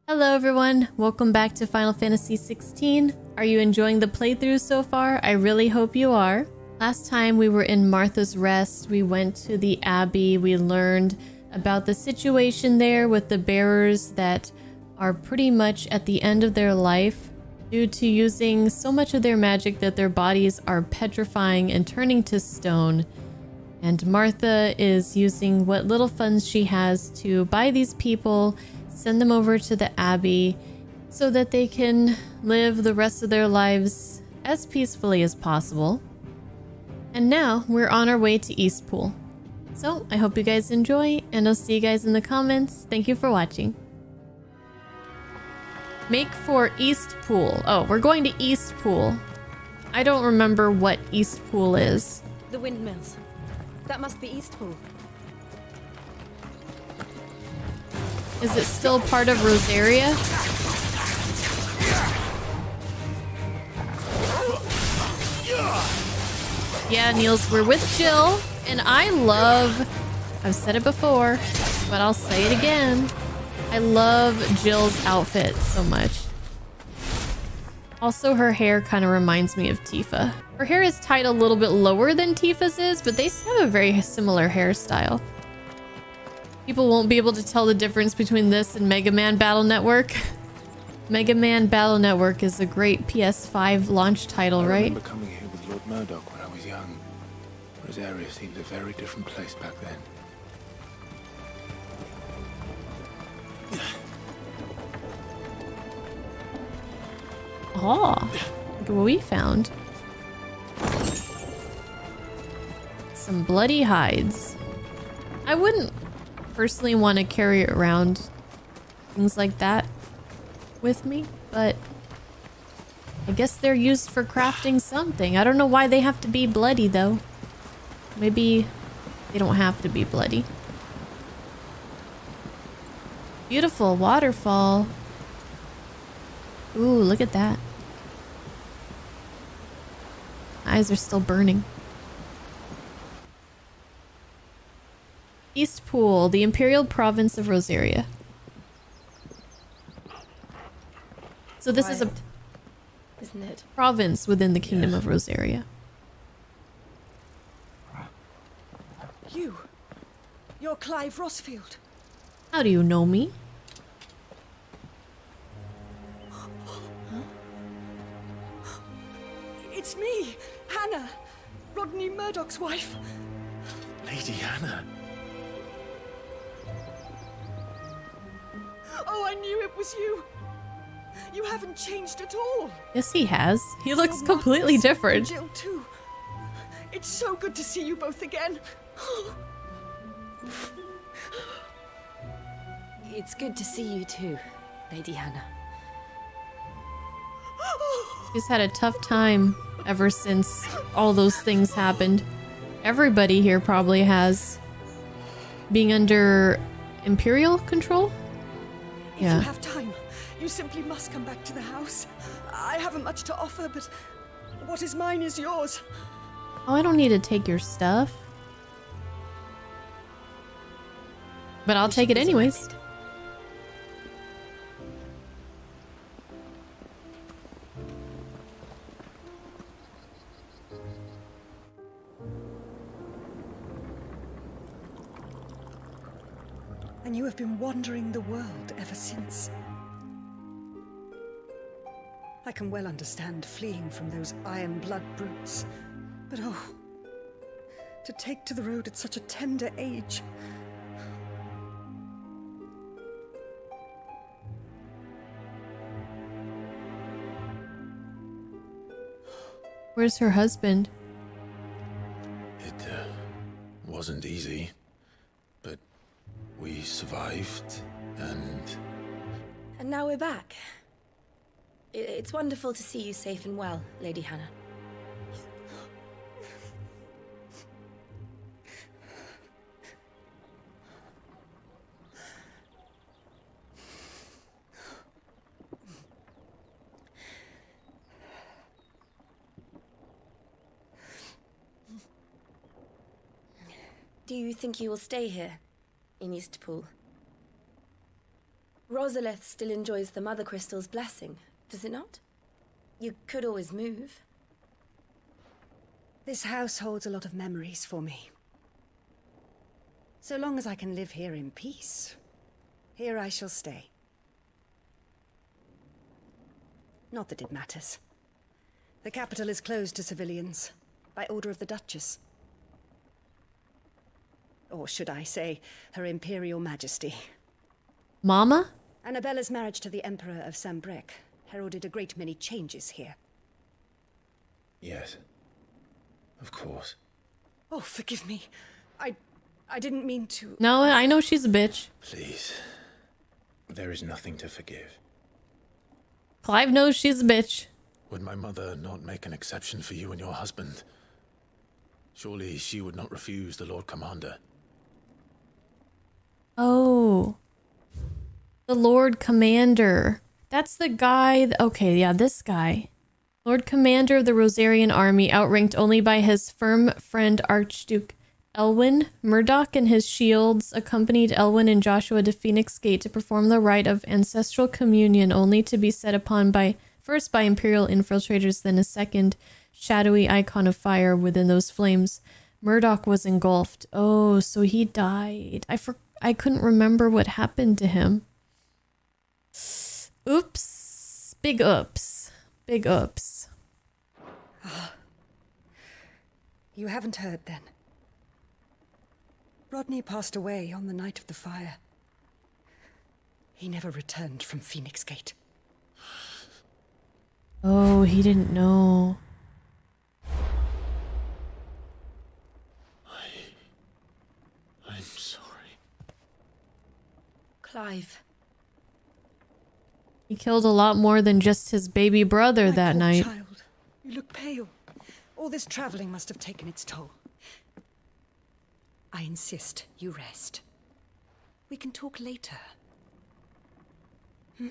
Hello everyone, welcome back to Final Fantasy XVI. Are you enjoying the playthrough so far? I really hope you are. Last time we were in Martha's Rest, we went to the Abbey, we learned about the situation there with the bearers that are pretty much at the end of their life due to using so much of their magic that their bodies are petrifying and turning to stone. And Martha is using what little funds she has to buy these people, send them over to the Abbey so that they can live the rest of their lives as peacefully as possible. And now we're on our way to Eastpool. So I hope you guys enjoy, and I'll see you guys in the comments. Thank you for watching. Make for Eastpool. Oh, we're going to Eastpool. I don't remember what Eastpool is. The windmills. That must be Eastpool. Is it still part of Rosaria? Yeah, Niels, we're with Jill, and I love, I've said it before, but I'll say it again. I love Jill's outfit so much. Also, her hair kind of reminds me of Tifa. Her hair is tied a little bit lower than Tifa's is, but they have a very similar hairstyle. People won't be able to tell the difference between this and Mega Man Battle Network. Mega Man Battle Network is a great PS5 launch title, right? I remember coming here with Lord Murdoch when I was young. Rosaria seemed a very different place back then. Oh, look at what we found. Some bloody hides. I wouldn't personally want to carry around things like that with me, but I guess they're used for crafting something. I don't know why they have to be bloody though. Maybe they don't have to be bloody. Beautiful waterfall. Ooh, look at that. Eyes are still burning. Eastpool, the Imperial Province of Rosaria. So this is a isn't it? province within the Kingdom of Rosaria. You're Clive Rossfield. How do you know me? It's me, Hannah, Rodney Murdoch's wife. Lady Hannah. Oh, I knew it was you. You haven't changed at all. Yes, he has. He looks Your completely Marcus, different. Jill too. It's so good to see you both again. It's good to see you too, Lady Hannah. He's had a tough time ever since all those things happened. Everybody here probably has. Being under Imperial control? If you have time, you simply must come back to the house. I haven't much to offer, but what is mine is yours. Oh, I don't need to take your stuff. But I'll take it anyways. And you have been wandering the world ever since. I can well understand fleeing from those iron blood brutes, but oh, to take to the road at such a tender age. Where's her husband? It wasn't easy, but we survived, and And now we're back. It's wonderful to see you safe and well, Lady Hannah. Do you think you will stay here, in Eastpool? Rosalith still enjoys the Mother Crystal's blessing, does it not? You could always move. This house holds a lot of memories for me. So long as I can live here in peace, here I shall stay. Not that it matters. The capital is closed to civilians, by order of the Duchess. Or should I say, Her Imperial Majesty. Mama? Annabella's marriage to the Emperor of Sambrec heralded a great many changes here. Yes. Of course. Oh, forgive me. I didn't mean to... No, I know she's a bitch. Please. There is nothing to forgive. Clive knows she's a bitch. Would my mother not make an exception for you and your husband? Surely she would not refuse the Lord Commander. Oh. The Lord Commander. That's the guy... Okay, yeah, this guy. Lord Commander of the Rosarian army, outranked only by his firm friend Archduke Elwyn. Murdoch and his shields accompanied Elwyn and Joshua to Phoenix Gate to perform the rite of ancestral communion, only to be set upon first by Imperial infiltrators, then a second shadowy icon of fire within those flames. Murdoch was engulfed. Oh, so he died. I couldn't remember what happened to him. Oops. Big oops. Big oops. You haven't heard, then? Rodney passed away on the night of the fire. He never returned from Phoenix Gate. Oh, he didn't know. I'm sorry. Clive. He killed a lot more than just his baby brother My that poor night. child, you look pale. All this traveling must have taken its toll. I insist you rest. We can talk later. Hmm?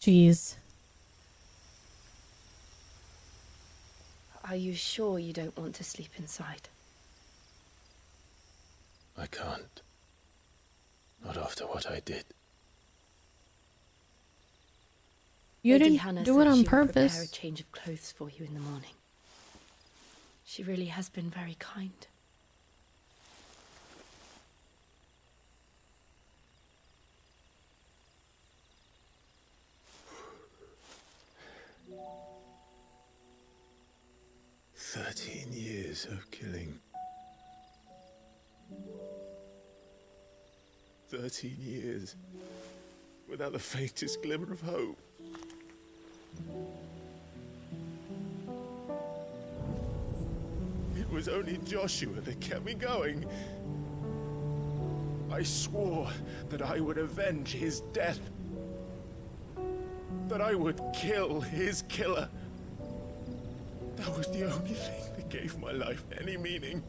Jeez. Are you sure you don't want to sleep inside? I can't. Not after what I did. You Lady didn't Hannah do it said on she would prepare a purpose. change of clothes for you in the morning. She really has been very kind. "13 years of killing. 13 years without the faintest glimmer of hope. It was only Joshua that kept me going. I swore that I would avenge his death. That I would kill his killer. That was the only thing that gave my life any meaning.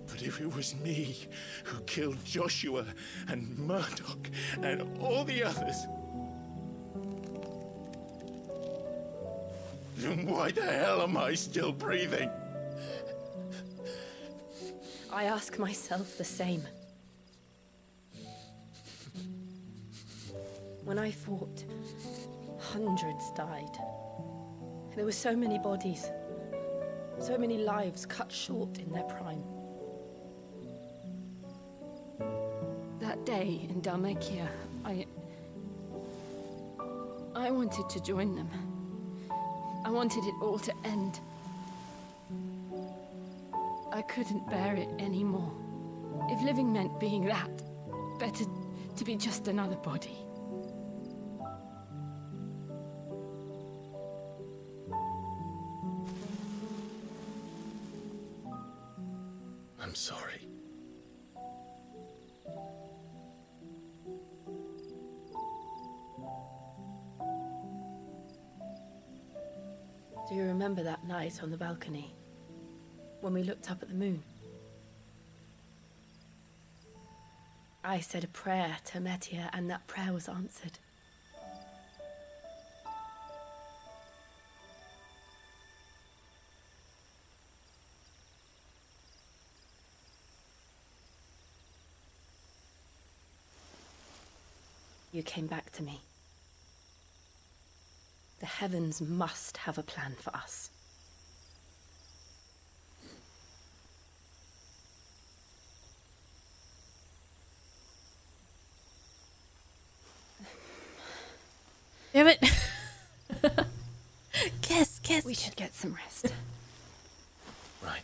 But if it was me who killed Joshua and Murdoch and all the others, then why the hell am I still breathing? I ask myself the same. When I fought, hundreds died. There were so many bodies, so many lives cut short in their prime. That day in Dalmekia, I wanted to join them. I wanted it all to end. I couldn't bear it anymore. If living meant being that, better to be just another body. I'm sorry. Do you remember that night on the balcony? When we looked up at the moon? I said a prayer to Metia, and that prayer was answered. You came back to me. The heavens must have a plan for us. Damn it. Kiss. We should get some rest. Right.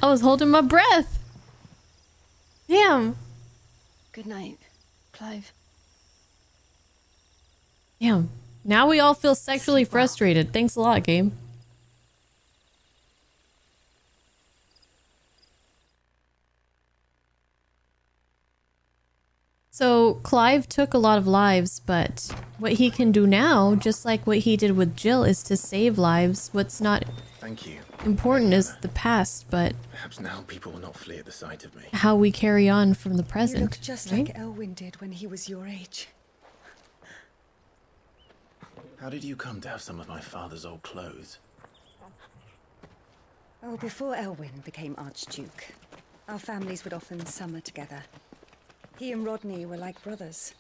I was holding my breath. Damn. Good night, Clive. Damn. Now we all feel sexually frustrated. Thanks a lot, game. So, Clive took a lot of lives, but what he can do now, just like what he did with Jill, is to save lives. What's not Thank you. important is the past, but Perhaps now people will not flee at the sight of me. how we carry on from the You present. look just right? like Elwyn did when he was your age. How did you come to have some of my father's old clothes? Oh, before Elwyn became Archduke, our families would often summer together. He and Rodney were like brothers.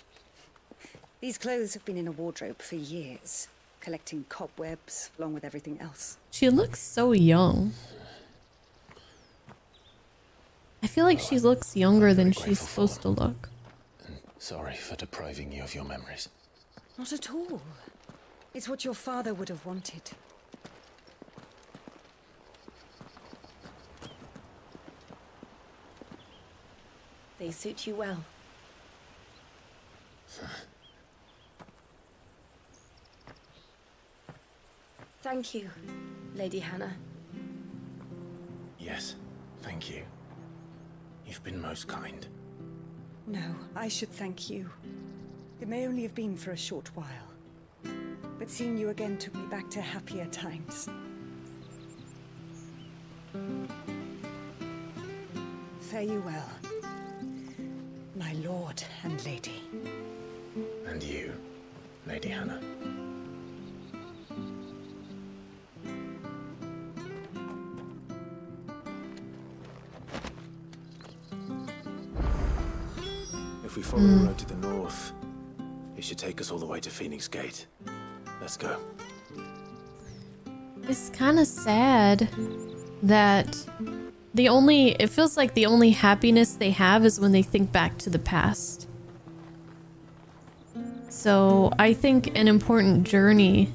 These clothes have been in a wardrobe for years, collecting cobwebs along with everything else. She looks so young. I feel like she looks younger than she's supposed to look. And sorry for depriving you of your memories. Not at all. It's what your father would have wanted. They suit you well. Thank you, Lady Hannah. Yes, thank you. You've been most kind. No, I should thank you. It may only have been for a short while, but seeing you again took me back to happier times. Fare you well, my lord and lady. And you, Lady Hannah. If we follow the road to the north, it should take us all the way to Phoenix Gate. Let's go. It's kind of sad that it feels like the only happiness they have is when they think back to the past. So I think an important journey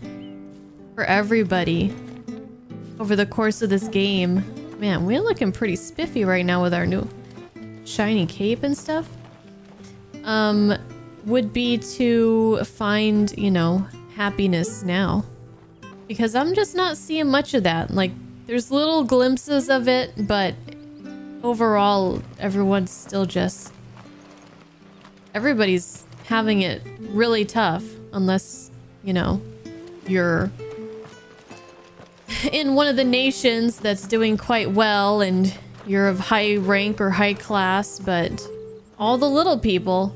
for everybody over the course of this game. Man, we're looking pretty spiffy right now with our new shiny cape and stuff. Would be to find, you know, happiness now. Because I'm just not seeing much of that. Like, there's little glimpses of it, but overall, everyone's still just... Everybody's having it really tough, unless, you know, you're in one of the nations that's doing quite well and you're of high rank or high class, but all the little people,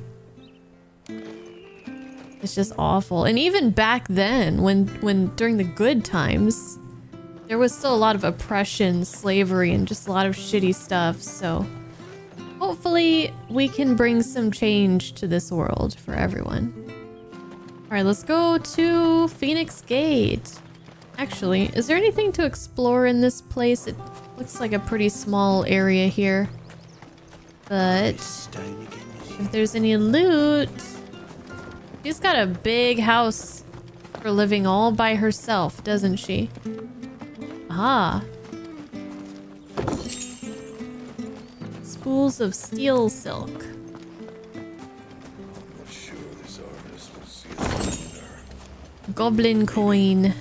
it's just awful. And even back then, when during the good times, there was still a lot of oppression, slavery, and just a lot of shitty stuff. So hopefully we can bring some change to this world for everyone. All right, let's go to Phoenix Gate. Actually, is there anything to explore in this place? It looks like a pretty small area here. But if there's any loot... She's got a big house for living all by herself, doesn't she? Ah. Spools of steel silk. Goblin coin.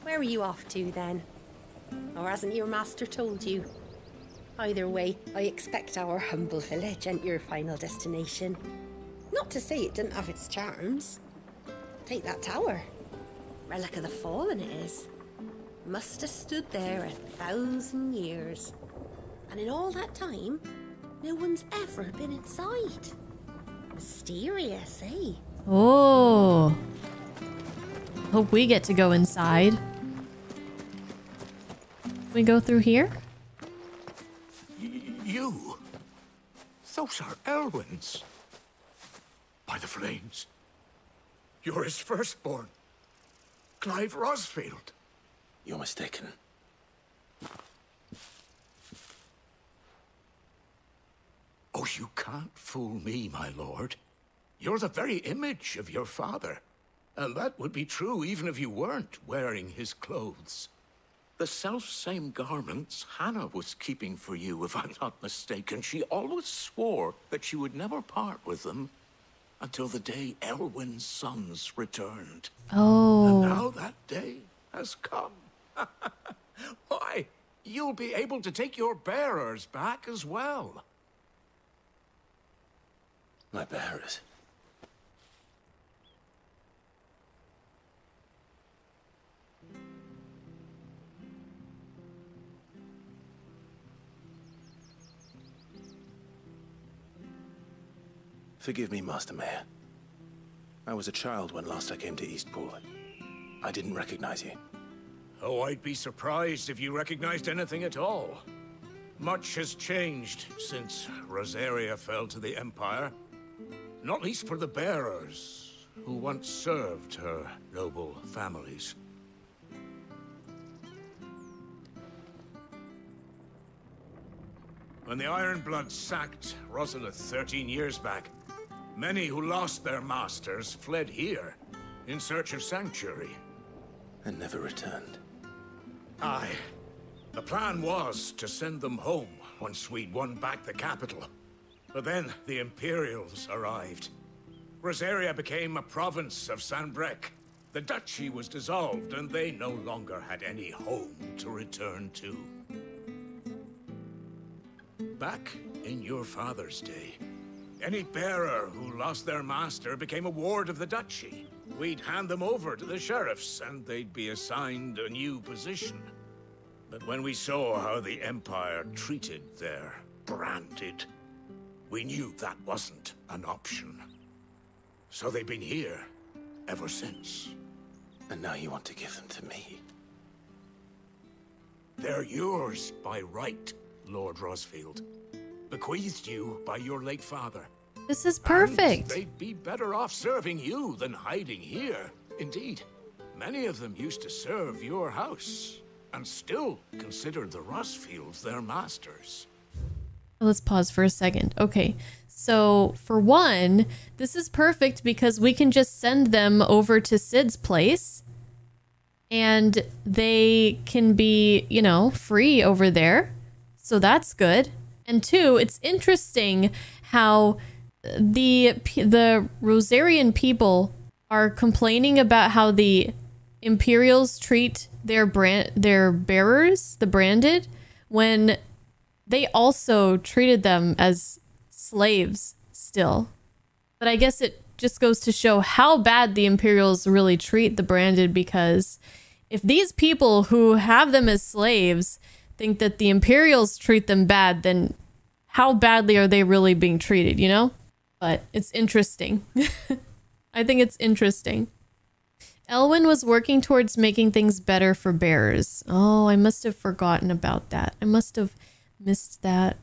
Where are you off to then? Or hasn't your master told you? Either way, I expect our humble village ain't your final destination. Not to say it didn't have its charms. Take that tower. Relic of the Fallen it is. Must have stood there 1,000 years. And in all that time, no one's ever been inside. Mysterious, eh? Oh. Hope we get to go inside. We go through here? You? Those are Elwyn's. By the flames. You're his firstborn. Clive Rosfield. You're mistaken. Oh, you can't fool me, my lord. You're the very image of your father. And that would be true even if you weren't wearing his clothes. The self-same garments Hannah was keeping for you, if I'm not mistaken. She always swore that she would never part with them until the day Elwyn's sons returned. Oh. And now that day has come. Why, you'll be able to take your bearers back as well. My bearers. Forgive me, Master Mayor. I was a child when last I came to Eastport. I didn't recognize you. Oh, I'd be surprised if you recognized anything at all. Much has changed since Rosaria fell to the Empire. Not least for the bearers, who once served her noble families. When the Ironbloods sacked Rosalith 13 years back, many who lost their masters fled here in search of sanctuary. And never returned. Aye. The plan was to send them home once we'd won back the capital. But then the Imperials arrived. Rosaria became a province of Sanbreque. The duchy was dissolved, and they no longer had any home to return to. Back in your father's day, any bearer who lost their master became a ward of the duchy. We'd hand them over to the sheriffs, and they'd be assigned a new position. But when we saw how the Empire treated their branded, we knew that wasn't an option. So they've been here ever since. And now you want to give them to me? They're yours by right, Lord Rosfield. Bequeathed you by your late father. This is perfect. And they'd be better off serving you than hiding here. Indeed, many of them used to serve your house, and still considered the Rosfields their masters. Let's pause for a second. Okay, so for one, this is perfect because we can just send them over to Sid's place and they can be, you know, free over there. So that's good. And two, it's interesting how the Rosarian people are complaining about how the Imperials treat their bearers, the branded, when they also treated them as slaves still. But I guess it just goes to show how bad the Imperials really treat the branded, because if these people who have them as slaves think that the Imperials treat them bad, then how badly are they really being treated, you know? But it's interesting. I think it's interesting. Elwyn was working towards making things better for bearers. Oh, I must have forgotten about that. I must have missed that.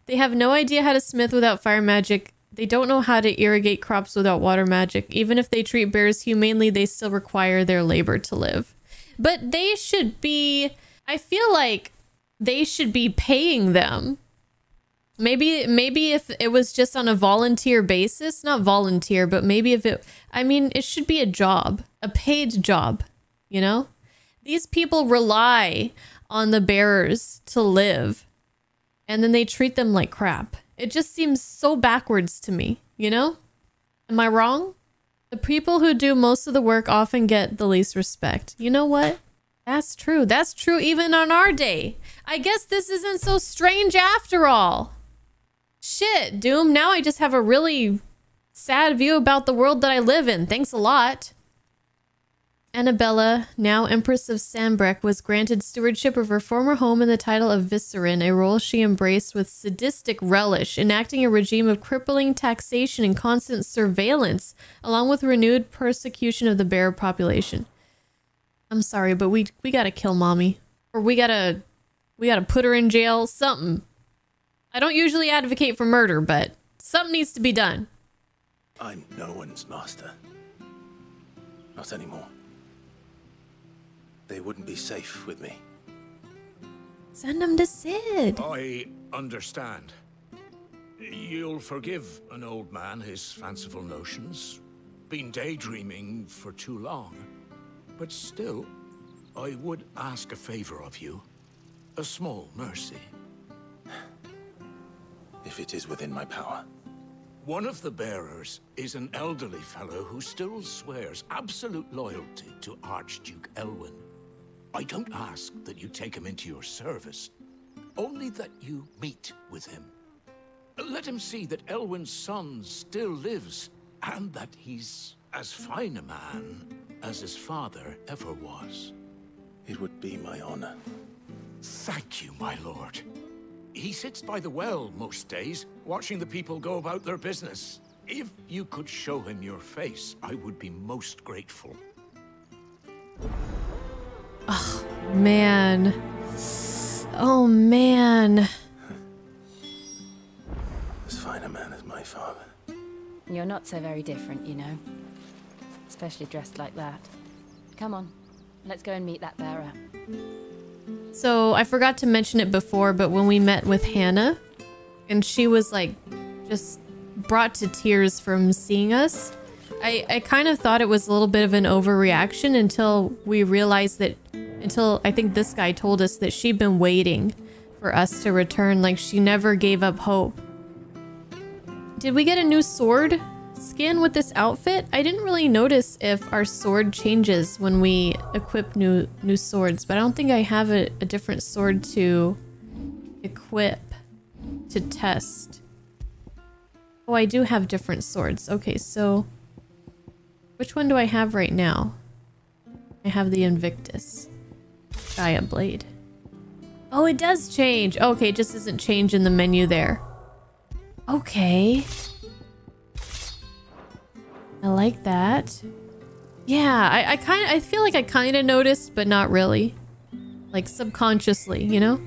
They have no idea how to smith without fire magic. They don't know how to irrigate crops without water magic. Even if they treat bears humanely, they still require their labor to live. But they should be... I feel like they should be paying them. Maybe if it was just on a volunteer basis, not volunteer, but maybe if it... I mean, it should be a job, a paid job, you know? These people rely on the bearers to live, and then they treat them like crap. It just seems so backwards to me, you know? Am I wrong? The people who do most of the work often get the least respect. You know what? That's true. That's true even on our day. I guess this isn't so strange after all. Shit, Doom. Now I just have a really sad view about the world that I live in. Thanks a lot. Annabella, now Empress of Sanbreque, was granted stewardship of her former home and the title of Vicerin, a role she embraced with sadistic relish, enacting a regime of crippling taxation and constant surveillance, along with renewed persecution of the bear population. I'm sorry, but we gotta kill Mommy. Or we gotta put her in jail, something. I don't usually advocate for murder, but something needs to be done. I'm no one's master. Not anymore. They wouldn't be safe with me. Send them to Sid. I understand. You'll forgive an old man his fanciful notions. Been daydreaming for too long. But still, I would ask a favor of you. A small mercy. If it is within my power. One of the bearers is an elderly fellow who still swears absolute loyalty to Archduke Elwyn. I don't ask that you take him into your service, only that you meet with him. Let him see that Elwyn's son still lives, and that he's as fine a man as his father ever was. It would be my honor. Thank you, my lord. He sits by the well most days, watching the people go about their business. If you could show him your face, I would be most grateful. Oh, man. Oh, man. As fine a man as my father. You're not so very different, you know. Especially dressed like that. Come on, let's go and meet that bearer. So I forgot to mention it before, but when we met with Hannah, and she was like just brought to tears from seeing us, I kind of thought it was a little bit of an overreaction until we realized that, until I think this guy told us that she'd been waiting for us to return. Like, she never gave up hope. Did we get a new sword skin with this outfit? I didn't really notice if our sword changes when we equip new swords, but I don't think I have a different sword to equip to test. Oh, I do have different swords. Okay, so which one do I have right now? I have the Invictus Gaia Blade. Oh, it does change. Okay, it just doesn't change in the menu there. Okay. I like that. Yeah, I feel like I kind of noticed, but not really. Like subconsciously, you know?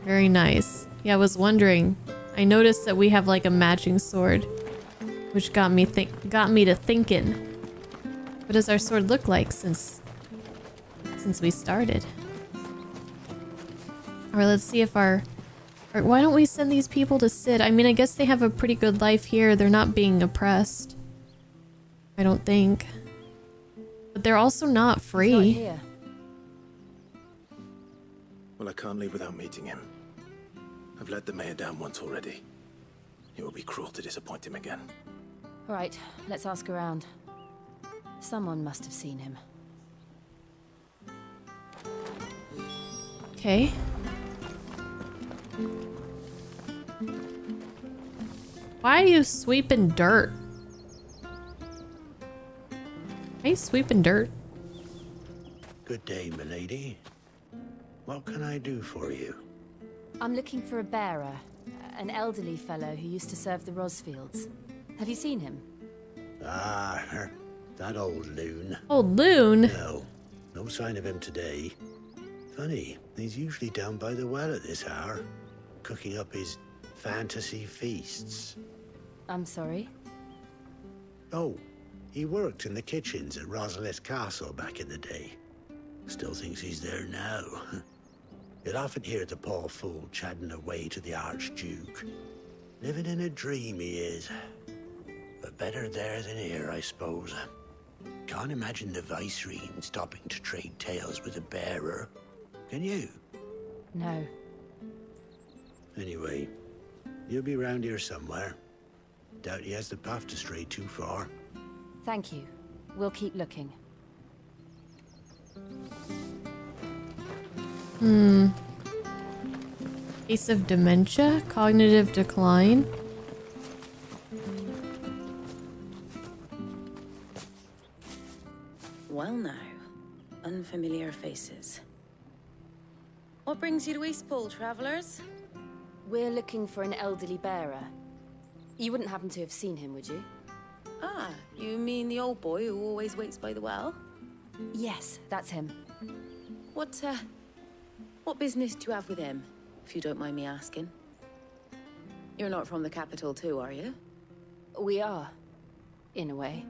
Very nice. Yeah, I was wondering. I noticed that we have like a matching sword, which got me to thinking. What does our sword look like since we started? All right, let's see if our... Or why don't we send these people to Sid? I mean, I guess they have a pretty good life here. They're not being oppressed. I don't think. But they're also not free. He's not here. Well, I can't leave without meeting him. I've let the mayor down once already. It would be cruel to disappoint him again. All right, let's ask around. Someone must have seen him. Okay. Why are you sweeping dirt? Why are you sweeping dirt? Good day, milady. What can I do for you? I'm looking for a bearer, an elderly fellow who used to serve the Rosfields. Have you seen him? Ah, that old loon. Old loon? No, no sign of him today. Funny, he's usually down by the well at this hour, cooking up his fantasy feasts. I'm sorry? Oh, he worked in the kitchens at Rosalith Castle back in the day. Still thinks he's there now. You'll often hear the poor fool chatting away to the Archduke. Living in a dream he is. But better there than here, I suppose. Can't imagine the Viceroy stopping to trade tales with a bearer. Can you? No. Anyway, you'll be round here somewhere. Doubt he has the path to stray too far. Thank you. We'll keep looking. Case of dementia? Cognitive decline? Well now, unfamiliar faces. What brings you to Eastpool, travelers? We're looking for an elderly bearer. You wouldn't happen to have seen him, would you? Ah, you mean the old boy who always waits by the well? Yes, that's him. What business do you have with him, if you don't mind me asking? You're not from the capital too, are you? We are, in a way.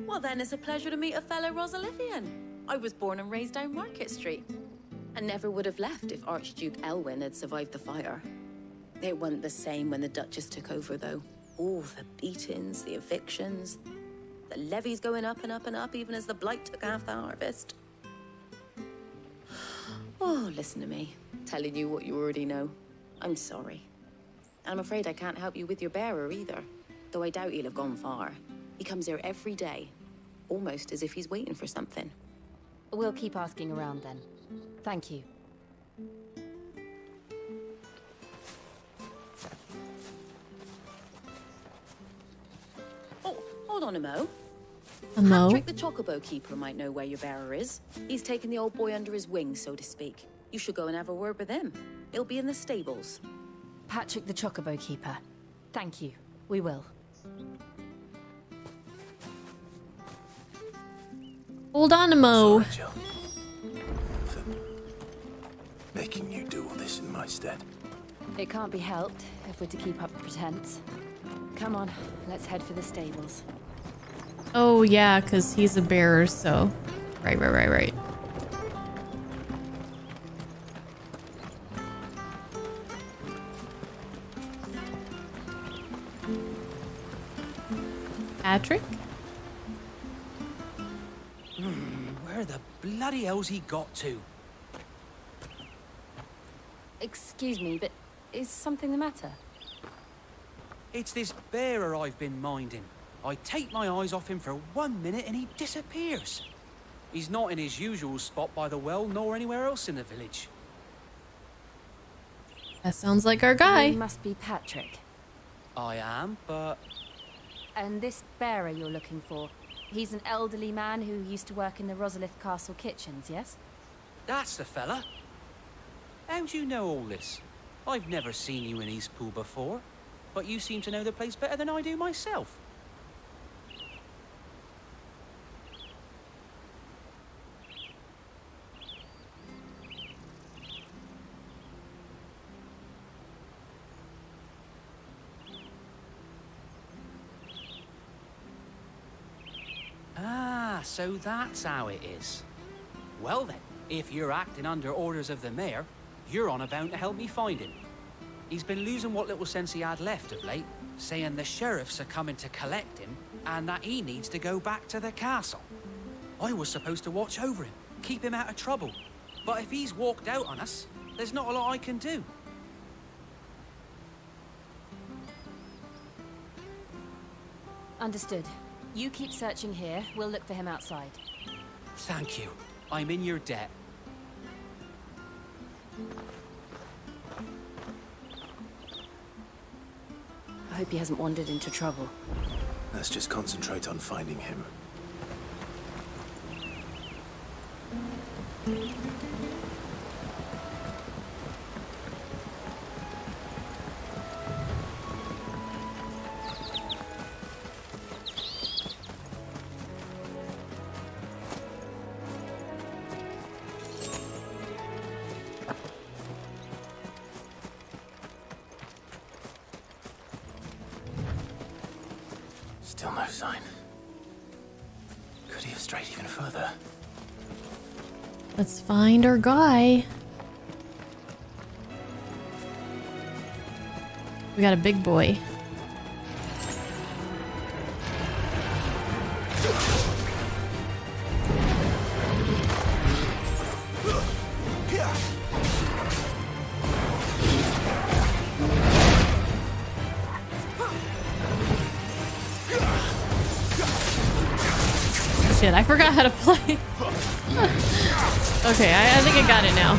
Well then, it's a pleasure to meet a fellow Rosalithian. I was born and raised down Market Street. And never would have left if Archduke Elwyn had survived the fire. It wasn't the same when the Duchess took over, though. All the beatings, the evictions, the levies going up and up and up, even as the blight took half the harvest. Oh, listen to me, telling you what you already know. I'm sorry. And I'm afraid I can't help you with your bearer either, though I doubt he'll have gone far. He comes here every day, almost as if he's waiting for something. We'll keep asking around then. Thank you. Oh, hold on a mo. A mo? Patrick the Chocobo Keeper might know where your bearer is. He's taken the old boy under his wing, so to speak. You should go and have a word with him. He'll be in the stables. Patrick the Chocobo Keeper. Thank you. We will. Hold on a mo. Sorry, Jill. For making you do all this in my stead. It can't be helped if we're to keep up the pretense. Come on, let's head for the stables. Oh yeah, because he's a bearer, so... Right. Patrick? Where the bloody hell's he got to? Excuse me, but is something the matter? It's this bearer I've been minding. I take my eyes off him for 1 minute and he disappears. He's not in his usual spot by the well, nor anywhere else in the village. That sounds like our guy. You must be Patrick. I am, but... And this bearer you're looking for, he's an elderly man who used to work in the Rosalith Castle kitchens, yes? That's the fella. How'd you know all this? I've never seen you in Eastpool before, but you seem to know the place better than I do myself. Ah, so that's how it is. Well then, if you're acting under orders of the mayor, you're on about to help me find him. He's been losing what little sense he had left of late, saying the sheriffs are coming to collect him, and that he needs to go back to the castle. I was supposed to watch over him, keep him out of trouble. But if he's walked out on us, there's not a lot I can do. Understood. You keep searching here, we'll look for him outside. Thank you. I'm in your debt. I hope he hasn't wandered into trouble. Let's just concentrate on finding him. Still no sign. Could he have strayed even further? Let's find our guy. We got a big boy. Shit, I forgot how to play. Okay, I think I got it now.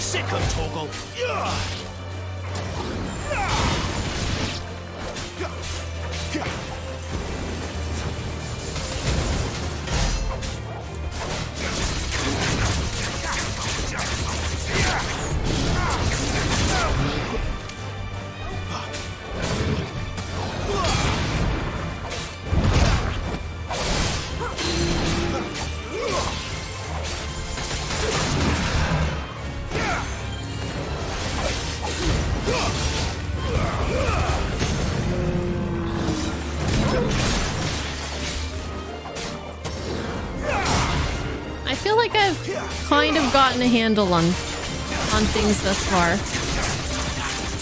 sick of Torgal. I feel like I've kind of gotten a handle on things thus far.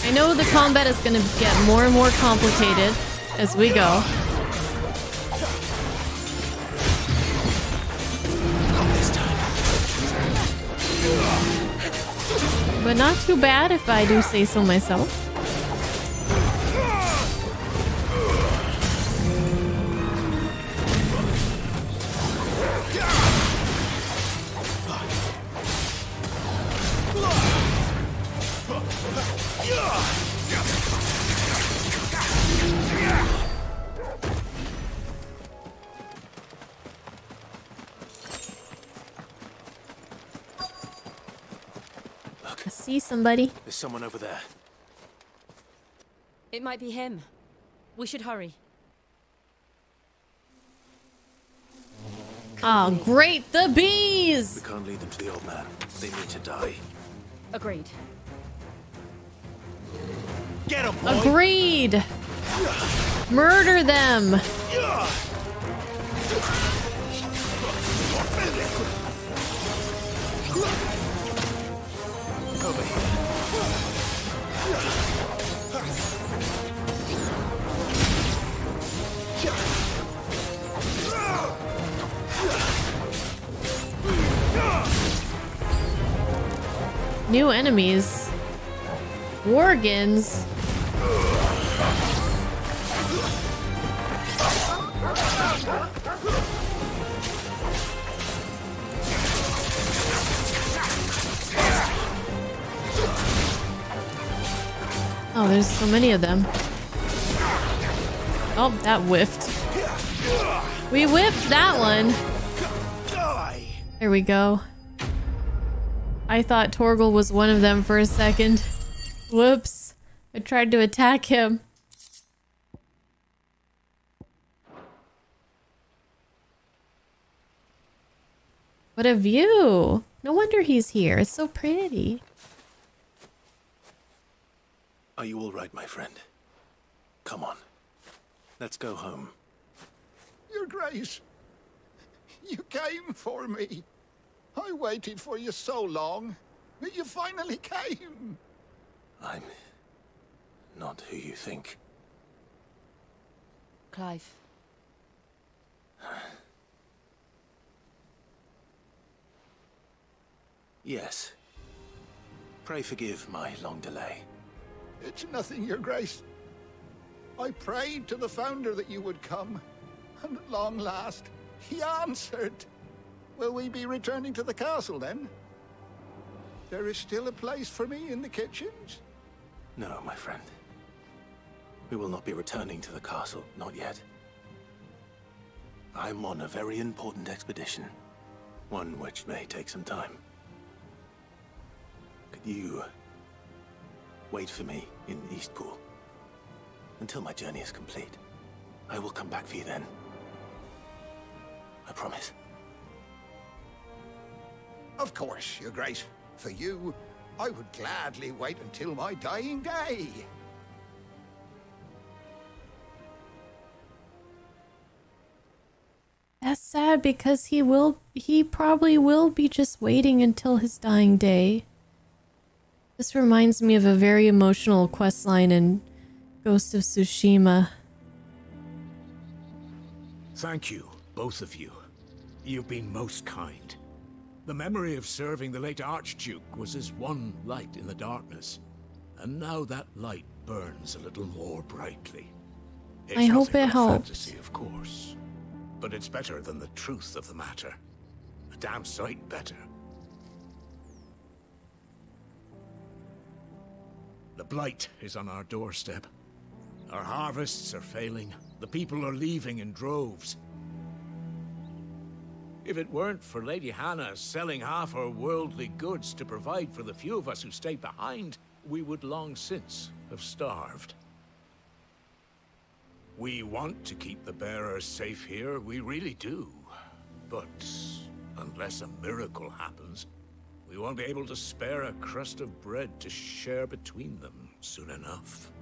I know the combat is going to get more and more complicated as we go. But not too bad if I do say so myself. I see somebody. There's someone over there. It might be him. We should hurry. Oh, great! The bees! We can't lead them to the old man. They need to die. Agreed. Get him, boy! Agreed! Murder them! Over here. New enemies. Worgans. Oh, there's so many of them. Oh, that whiffed. We whiffed that one. There we go. I thought Torgal was one of them for a second. Whoops. I tried to attack him. What a view. No wonder he's here. It's so pretty. Are you all right, my friend? Come on. Let's go home. Your Grace, you came for me. I waited for you so long, but you finally came. I'm not who you think. Clive. Yes. Pray forgive my long delay. It's nothing, Your Grace. I prayed to the Founder that you would come, and at long last, he answered. Will we be returning to the castle, then? There is still a place for me in the kitchens? No, my friend. We will not be returning to the castle, not yet. I'm on a very important expedition. One which may take some time. Could you wait for me in Eastpool until my journey is complete? I will come back for you then. I promise. Of course, Your Grace. For you, I would gladly wait until my dying day. That's sad because he probably will be just waiting until his dying day. This reminds me of a very emotional questline in Ghost of Tsushima. Thank you, both of you. You've been most kind. The memory of serving the late Archduke was as one light in the darkness, and now that light burns a little more brightly. It's I hope nothing it but helped. fantasy, of course, but it's better than the truth of the matter. A damn sight better. blight is on our doorstep. Our harvests are failing. The people are leaving in droves. If it weren't for Lady Hannah selling half her worldly goods to provide for the few of us who stayed behind, we would long since have starved. We want to keep the bearers safe here, we really do. But unless a miracle happens, we won't be able to spare a crust of bread to share between them soon enough.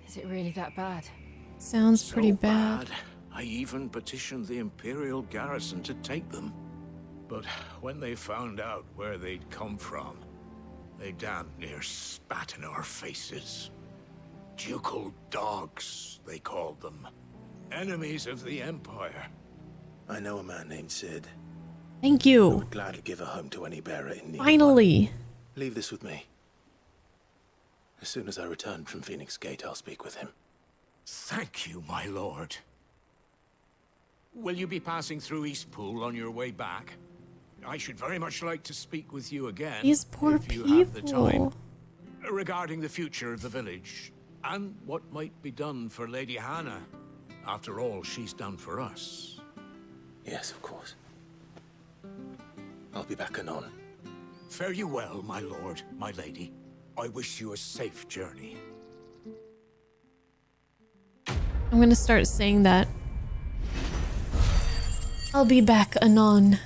Is it really that bad? Sounds pretty bad. I even petitioned the Imperial garrison to take them. But when they found out where they'd come from, they damn near spat in our faces. Ducal dogs, they called them. Enemies of the Empire. I know a man named Sid. Thank I you. would gladly give a home to any bearer in need. Finally. Leave this with me. As soon as I return from Phoenix Gate, I'll speak with him. Thank you, my lord. Will you be passing through Eastpool on your way back? I should very much like to speak with you again. These poor if you people. have the time, regarding the future of the village, and what might be done for Lady Hannah. After all she's done for us. Yes, of course. I'll be back anon. Fare you well, my lord, my lady. I wish you a safe journey. I'm gonna start saying that. I'll be back anon.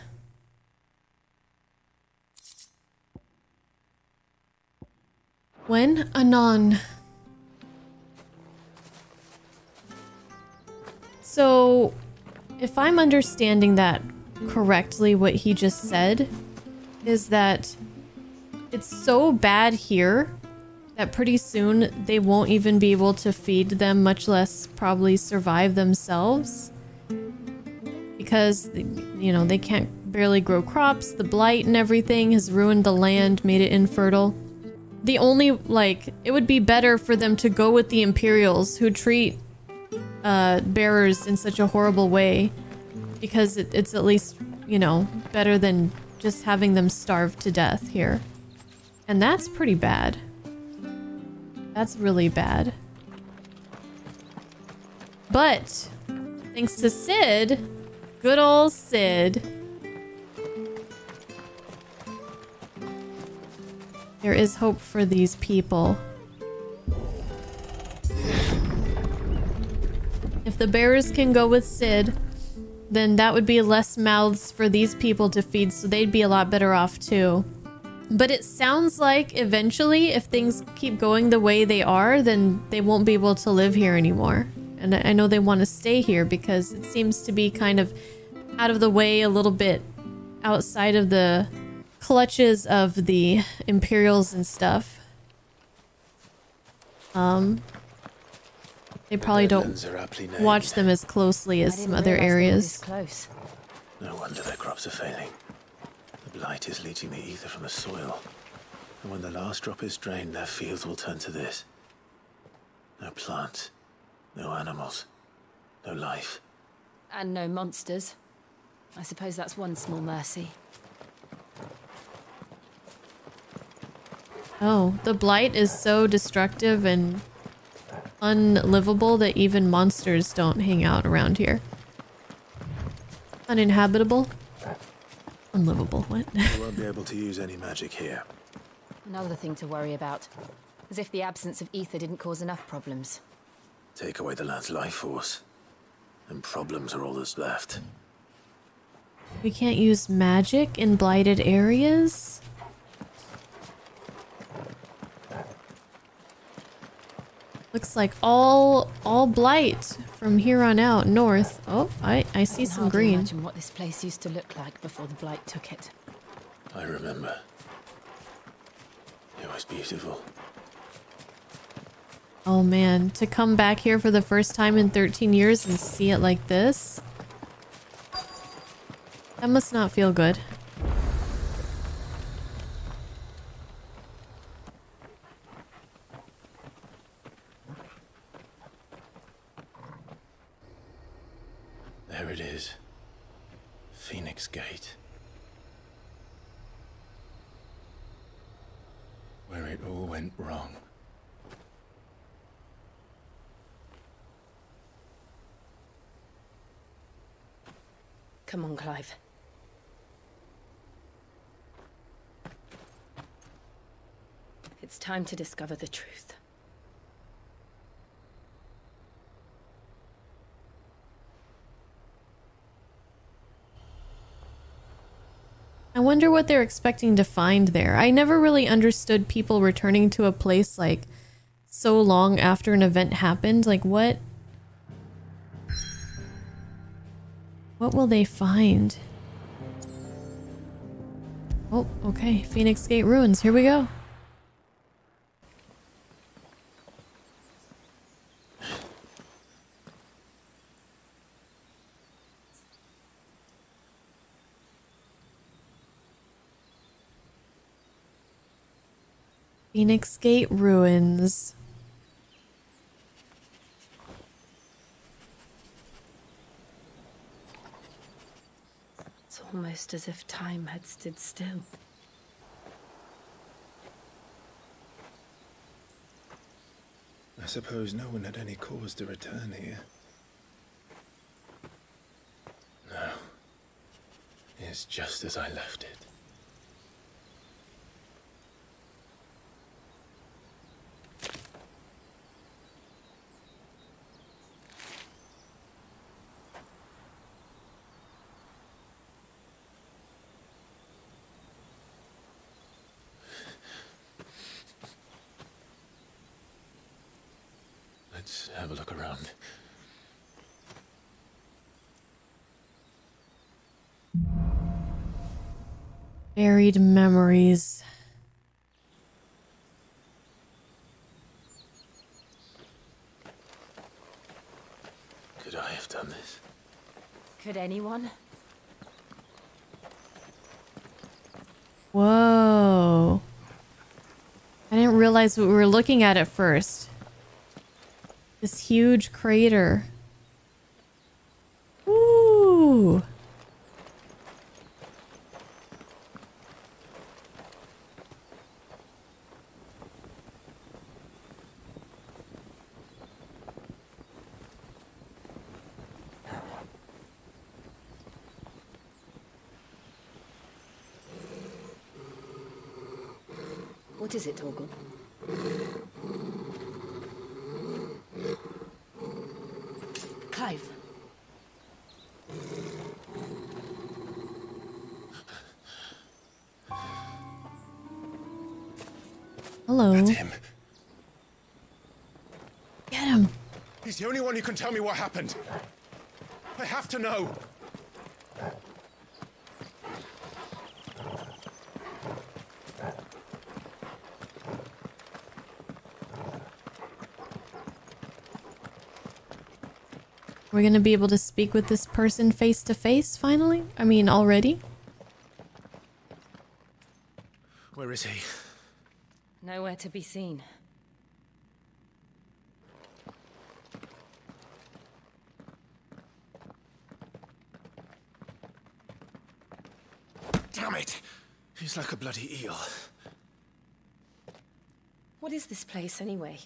When? Anon. So, if I'm understanding that correctly, what he just said is that it's so bad here that pretty soon they won't even be able to feed them, much less probably survive themselves. Because, you know, they can't barely grow crops, the blight and everything has ruined the land, made it infertile. The only, like, it would be better for them to go with the Imperials who treat bearers in such a horrible way, because it's at least, you know, better than just having them starve to death here. And that's pretty bad. That's really bad. But thanks to Sid, good old Sid, there is hope for these people. If the bearers can go with Sid, then that would be less mouths for these people to feed, so they'd be a lot better off too. But it sounds like eventually, if things keep going the way they are, then they won't be able to live here anymore. And I know they want to stay here because it seems to be kind of out of the way, a little bit outside of the clutches of the Imperials and stuff. They probably don't watch them as closely as some other areas. Close. No wonder their crops are failing. The blight is leaching the ether from the soil. And when the last drop is drained, their fields will turn to this. No plants, no animals, no life. And no monsters. I suppose that's one small mercy. Oh, the blight is so destructive and unlivable that even monsters don't hang out around here. Uninhabitable? Unlivable, what? You won't be able to use any magic here. Another thing to worry about. As if the absence of ether didn't cause enough problems. Take away the lad's life force, and problems are all that's left. We can't use magic in blighted areas? Looks like all blight from here on out north. Oh, I see some green. Imagine what this place used to look like before the blight took it. I remember. It was beautiful. Oh man, to come back here for the first time in 13 years and see it like this? That must not feel good. There it is. Phoenix Gate. where it all went wrong. Come on, Clive. It's time to discover the truth. I wonder what they're expecting to find there. I never really understood people returning to a place like so long after an event happened. Like what will they find? Oh, okay. Phoenix Gate Ruins. Here we go. Phoenix Gate Ruins. It's almost as if time had stood still. I suppose no one had any cause to return here. No. It's just as I left it. Let's have a look around. Buried memories. Could I have done this? Could anyone? Whoa. I didn't realize what we were looking at first. This huge crater. Ooh. What is it, Torgal? Clive. Hello. That's him. Get him. He's the only one who can tell me what happened. I have to know. We're gonna be able to speak with this person face to face finally? I mean, already? Where is he? Nowhere to be seen. Damn it! He's like a bloody eel. What is this place, anyway?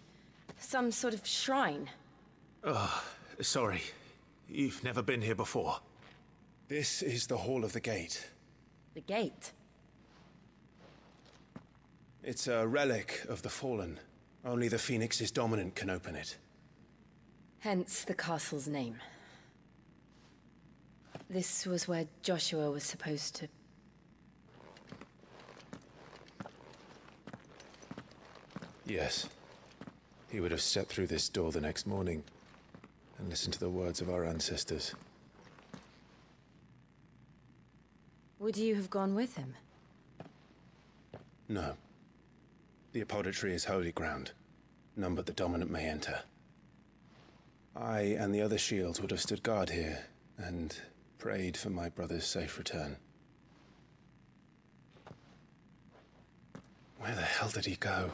Some sort of shrine? Oh, sorry. You've never been here before. This is the Hall of the Gate. The gate? It's a relic of the Fallen. Only the Phoenix's dominant can open it. Hence the castle's name. This was where Joshua was supposed to... Yes. He would have stepped through this door the next morning and listened to the words of our ancestors. Would you have gone with him? No. The apodatory is holy ground. None but the dominant may enter. I and the other shields would have stood guard here and prayed for my brother's safe return. Where the hell did he go?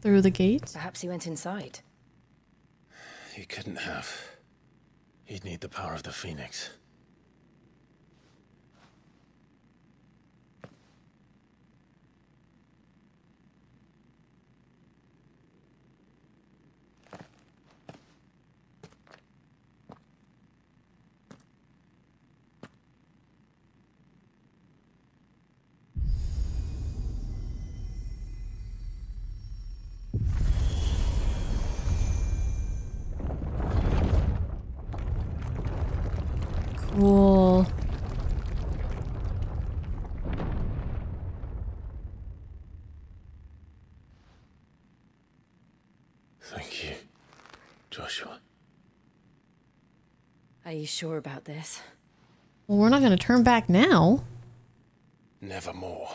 Through the gate? Perhaps he went inside. He couldn't have. He'd need the power of the Phoenix. Thank you, Joshua. Are you sure about this? Well, we're not going to turn back now. Nevermore.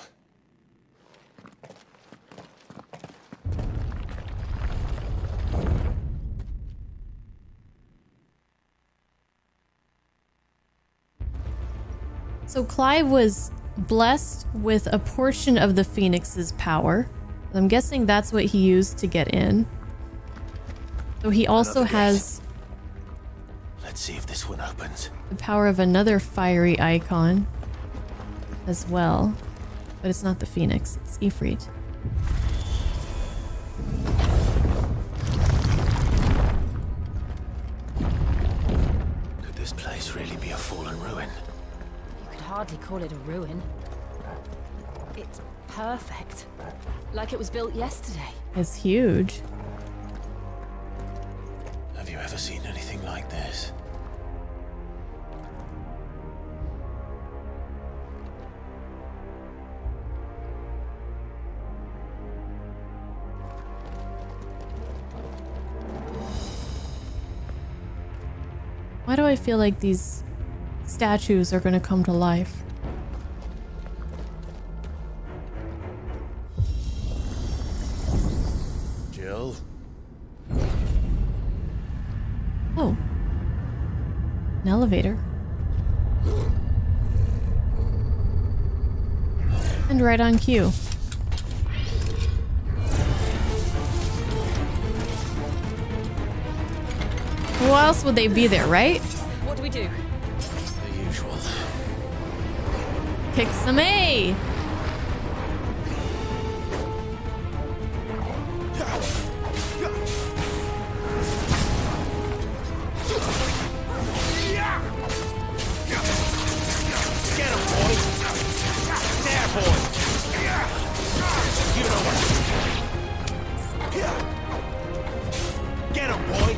So Clive was blessed with a portion of the Phoenix's power. I'm guessing that's what he used to get in. So he also has... Let's see if this one opens. The power of another fiery icon as well. But it's not the Phoenix, it's Ifrit. Could this place really be a fallen ruin? You could hardly call it a ruin. It's perfect. Like it was built yesterday. It's huge. Have you ever seen anything like this? Why do I feel like these statues are going to come to life? Jill? Oh. An elevator. And right on cue. Who else would they be there, right? What do we do? The usual. Kick some A! Get him, boy! There, boy! You know what? Get him, boy!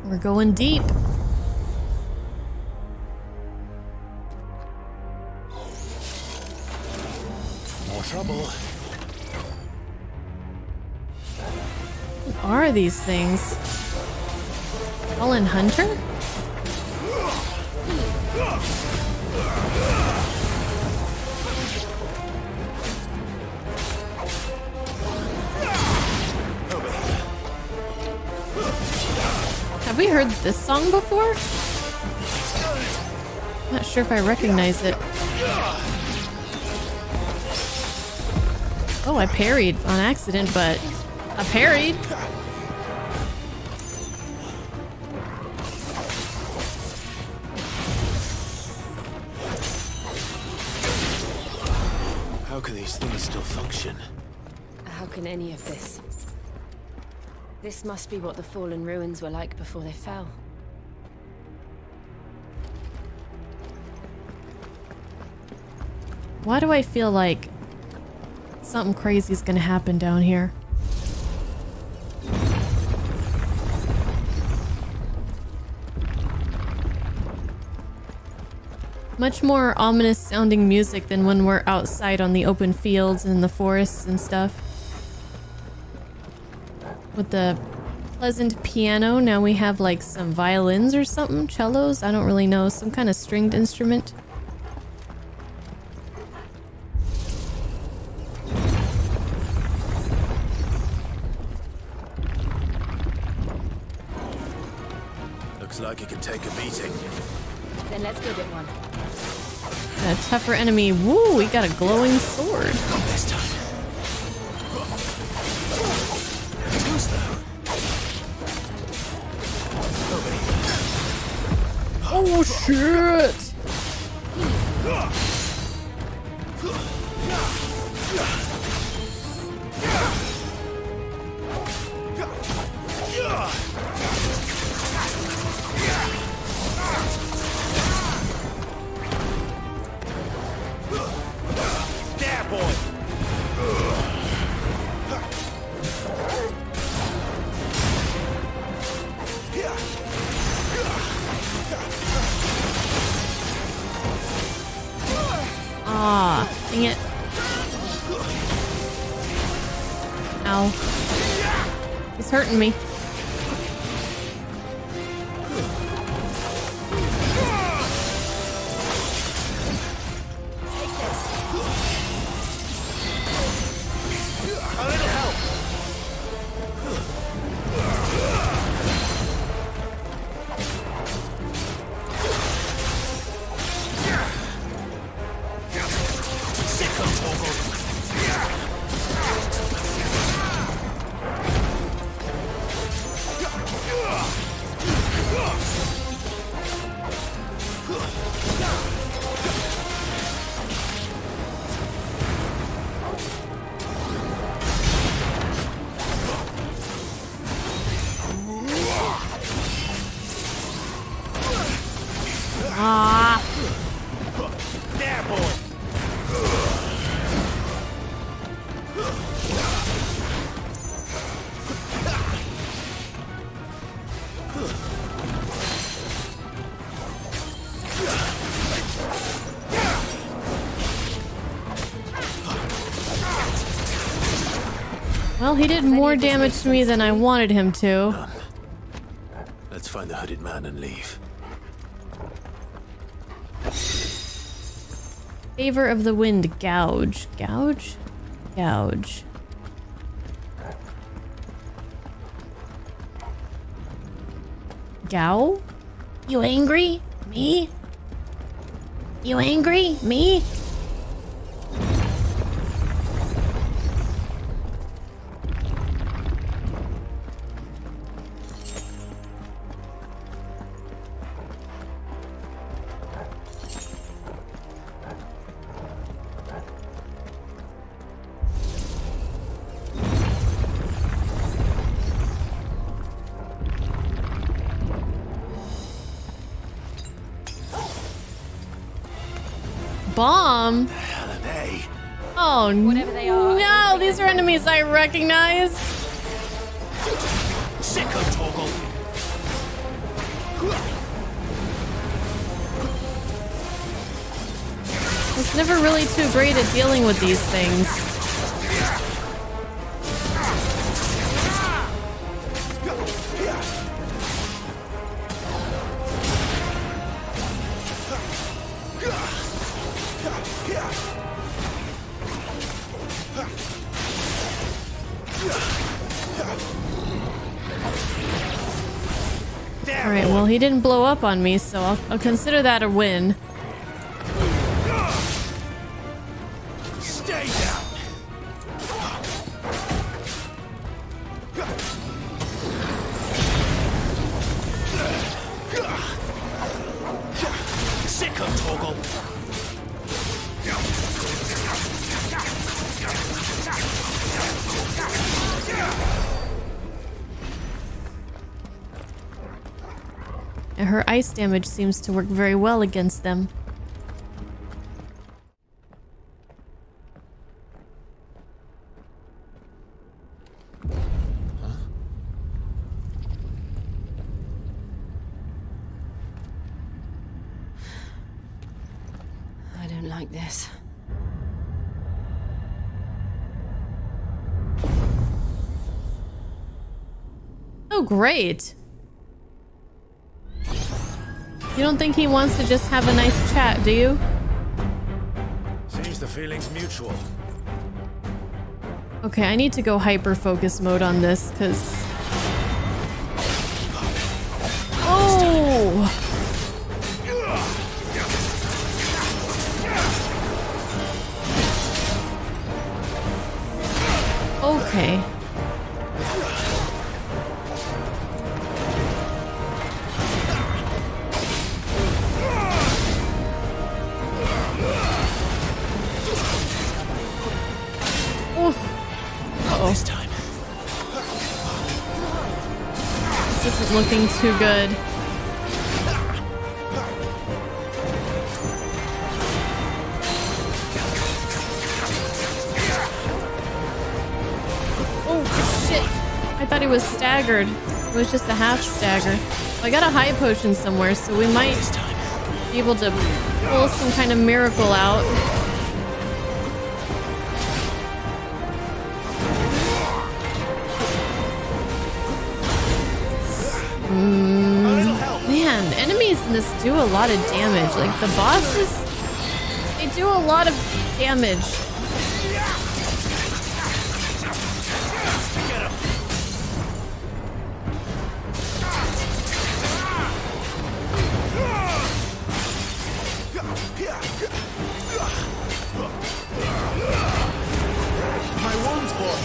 We're going deep. More trouble. What are these things? Fallen Hunter? Have we heard this song before? Not sure if I recognize it. Oh, I parried on accident, but I parried. How can these things still function? How can any of this? This must be what the fallen ruins were like before they fell. Why do I feel like something crazy is gonna happen down here? Much more ominous sounding music than when we're outside on the open fields and the forests and stuff. With the pleasant piano, now we have like some violins or something, cellos, I don't really know, some kind of stringed instrument. Looks like it could take a beating. Then let's give it one. A tougher enemy. Woo, we got a glowing sword. Not this time. Too slow. Oh shit! There, boy! Ow. He's hurting me. Well, he did more damage to me than I wanted him to. Let's find the hooded man and leave. Favor of the wind, gouge. Gouge? Gouge. Gow? You angry? Me? You angry? Me? Bomb? Oh Whatever they are, no, these are enemies I recognize. Sicko toggle. I was never really too great at dealing with these things. Alright, well, he didn't blow up on me, so I'll consider that a win. Stay down. Sicko toggle. Her ice damage seems to work very well against them. I don't like this. Oh, great. You don't think he wants to just have a nice chat, do you? Seems the feeling's mutual. Okay, I need to go hyper-focus mode on this, because... Oh! Okay. This time. This isn't looking too good. Oh shit! I thought he was staggered. It was just a half stagger. I got a high potion somewhere, so we might be able to pull some kind of miracle out. in this do a lot of damage. Like the bosses, they do a lot of damage. My wounds, boy.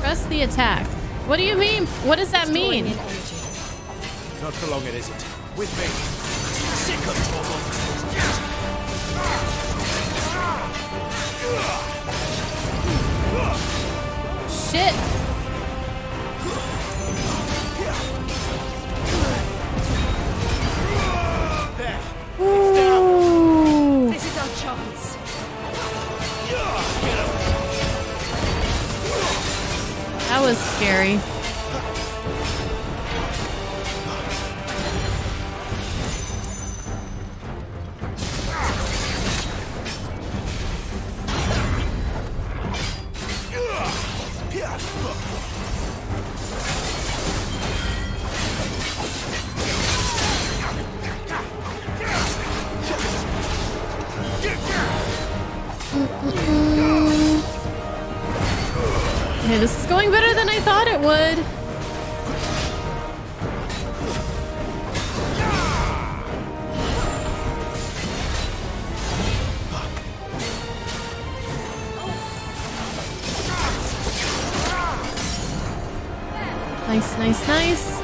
Press the attack. What do you mean? What does that mean? Not for long, it isn't. With me. Sick of trouble. Shit. Ooh. This is our chance. That was scary. Okay, this is going better than I thought it would. Nice, nice, nice.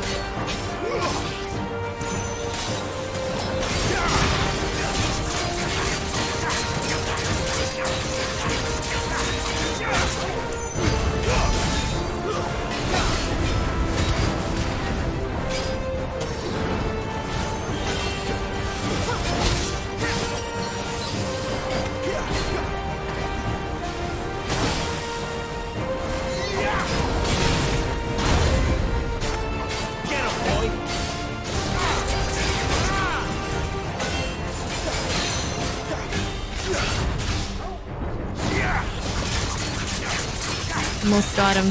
Almost got him.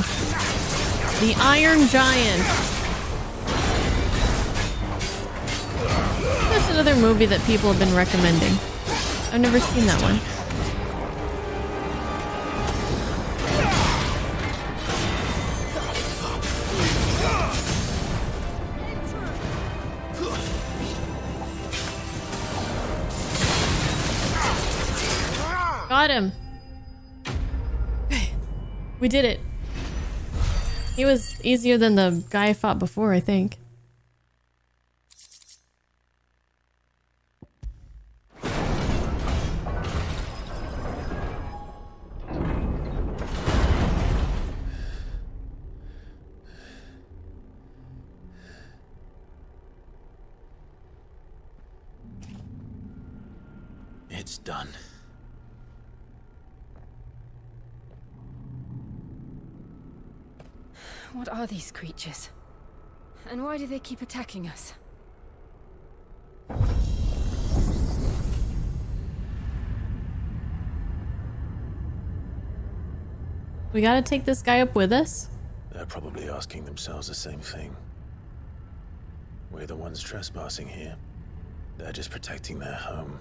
The Iron Giant. That's another movie that people have been recommending. I've never seen that one. Got him. We did it. He was easier than the guy I fought before, I think. It's done. What are these creatures? And why do they keep attacking us? We gotta take this guy up with us? They're probably asking themselves the same thing. We're the ones trespassing here. They're just protecting their home.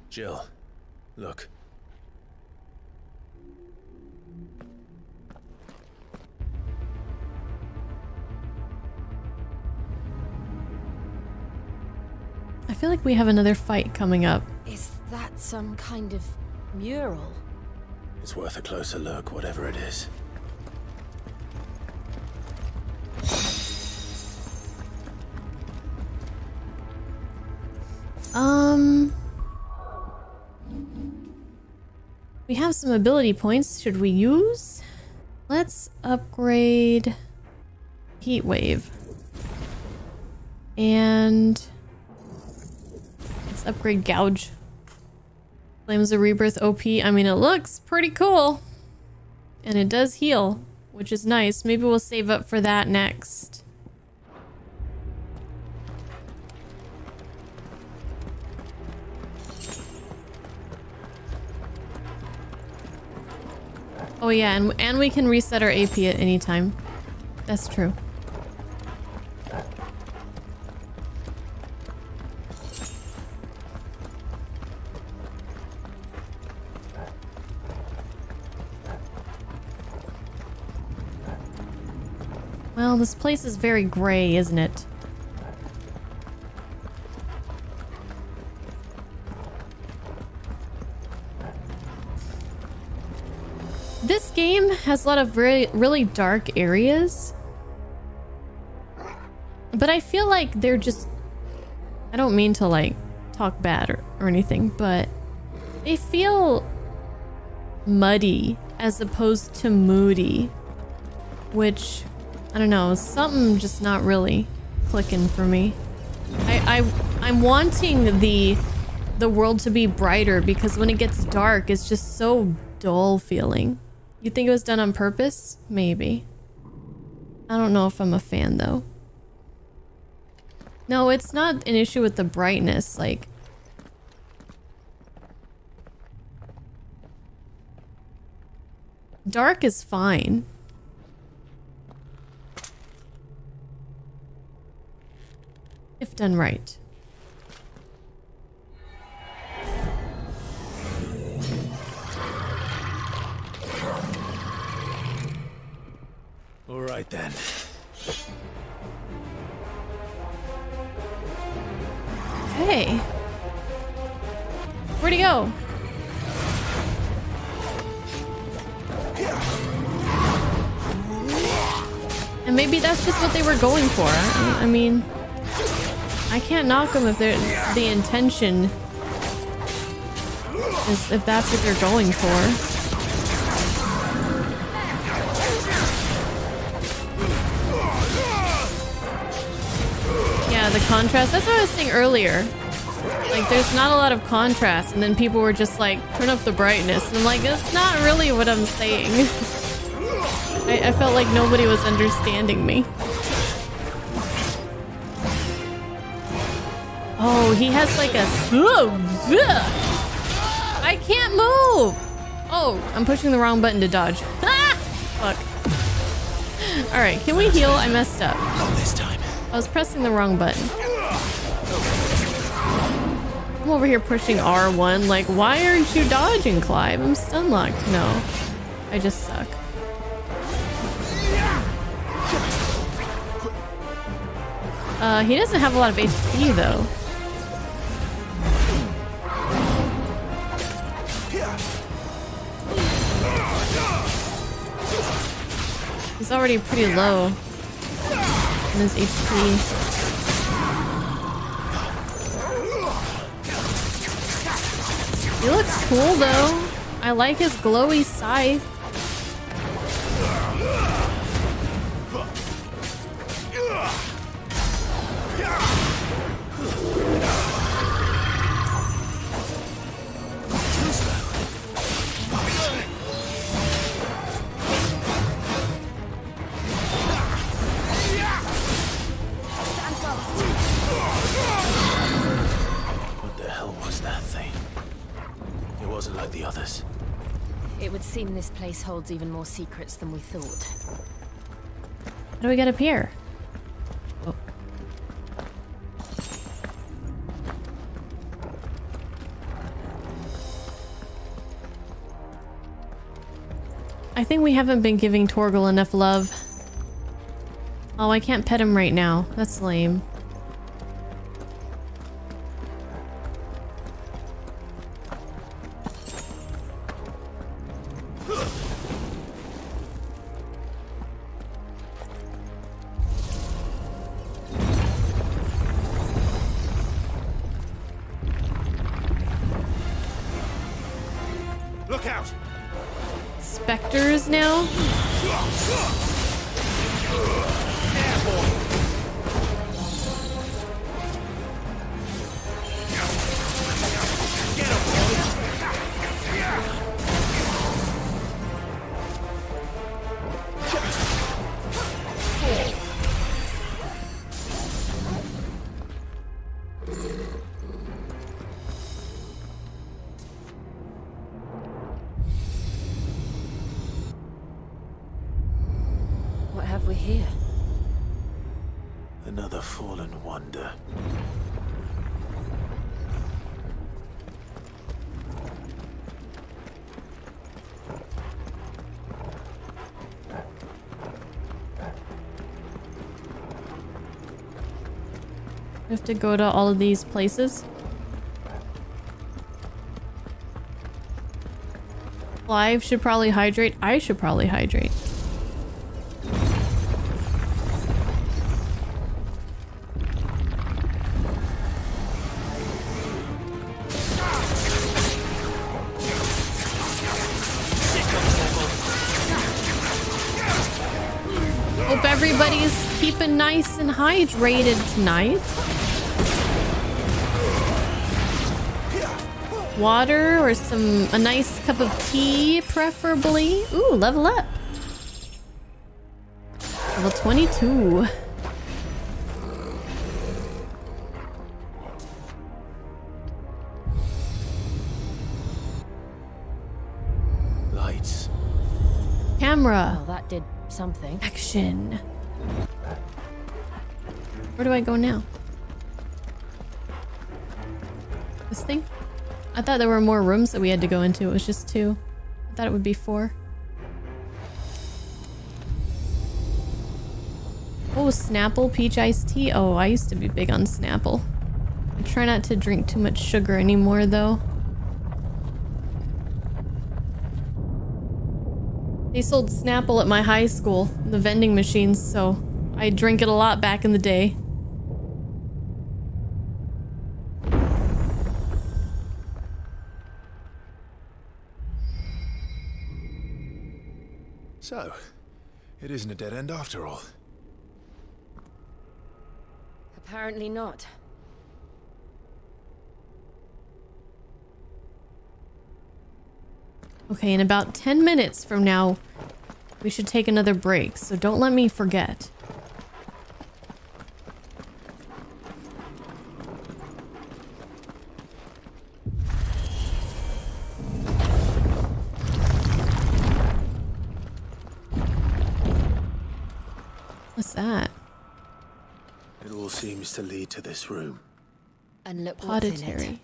Jill, look. I feel like we have another fight coming up. Is that some kind of mural? It's worth a closer look, whatever it is. We have some ability points. Should we use? Let's upgrade Heat Wave. And let's upgrade Gouge. Flames of Rebirth OP. I mean, it looks pretty cool. And it does heal. which is nice. Maybe we'll save up for that next. Oh yeah, and we can reset our AP at any time. That's true. Well, this place is very gray, isn't it? This game has a lot of really dark areas. But I feel like they're just... I don't mean to like talk bad or anything, but they feel muddy as opposed to moody, which... I don't know, something just not really clicking for me. I'm wanting the world to be brighter because when it gets dark, it's just so dull feeling. You think it was done on purpose? Maybe. I don't know if I'm a fan though. No, it's not an issue with the brightness, like... Dark is fine. If done right. All right then. Hey. Where'd he go? And maybe that's just what they were going for. I mean... I can't knock them if the intention is if that's what they're going for. Yeah, the contrast. That's what I was saying earlier. Like, there's not a lot of contrast, and then people were just like, turn up the brightness. And I'm like, that's not really what I'm saying. I felt like nobody was understanding me. Oh, he has like a... I can't move! Oh, I'm pushing the wrong button to dodge. Ah! Fuck. Alright, can we heal? I messed up. Not this time. I was pressing the wrong button. I'm over here pushing R1. Like, why aren't you dodging, Clive? I'm stun locked. No. I just suck. He doesn't have a lot of HP, though. He's already pretty low in his HP. He looks cool though. I like his glowy scythe. Seem this place holds even more secrets than we thought. How do we get up here? Oh. I think we haven't been giving Torgal enough love. Oh, I can't pet him right now. That's lame. Spectres now? have we here? Another fallen wonder. We have to go to all of these places. Clive should probably hydrate. I should probably hydrate. Hope everybody's keeping nice and hydrated tonight. Water or a nice cup of tea, preferably. Ooh, level up. Level 22. Lights. Camera. Well, that did something. Action. Where do I go now? This thing? I thought there were more rooms that we had to go into. It was just 2. I thought it would be 4. Oh, Snapple peach iced tea. Oh, I used to be big on Snapple. I try not to drink too much sugar anymore, though. They sold Snapple at my high school, the vending machines, so I drank it a lot back in the day. So, it isn't a dead end after all. Apparently not. Okay, in about 10 minutes from now, we should take another break, so don't let me forget. What's that? It all seems to lead to this room. And look what's in it. Auditory.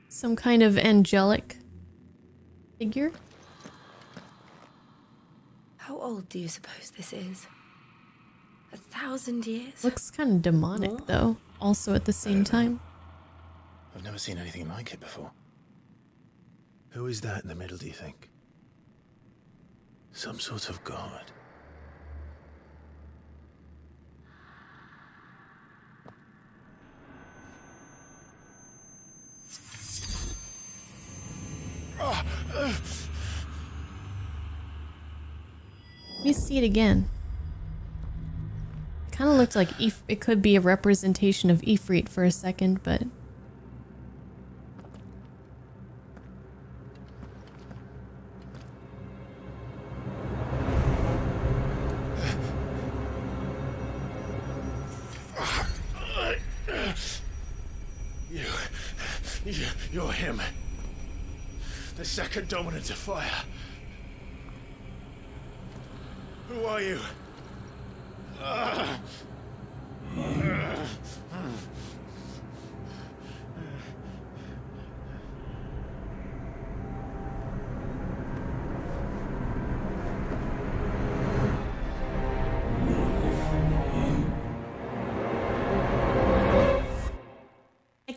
Some kind of angelic figure? How old do you suppose this is? 1,000 years? Looks kind of demonic, though, also at the same time. I've never seen anything like it before. Who is that in the middle, do you think? Some sort of god. Let me see it again. It kind of looked like it could be a representation of Ifrit for a second, but... You're him. The second dominant of fire. Who are you?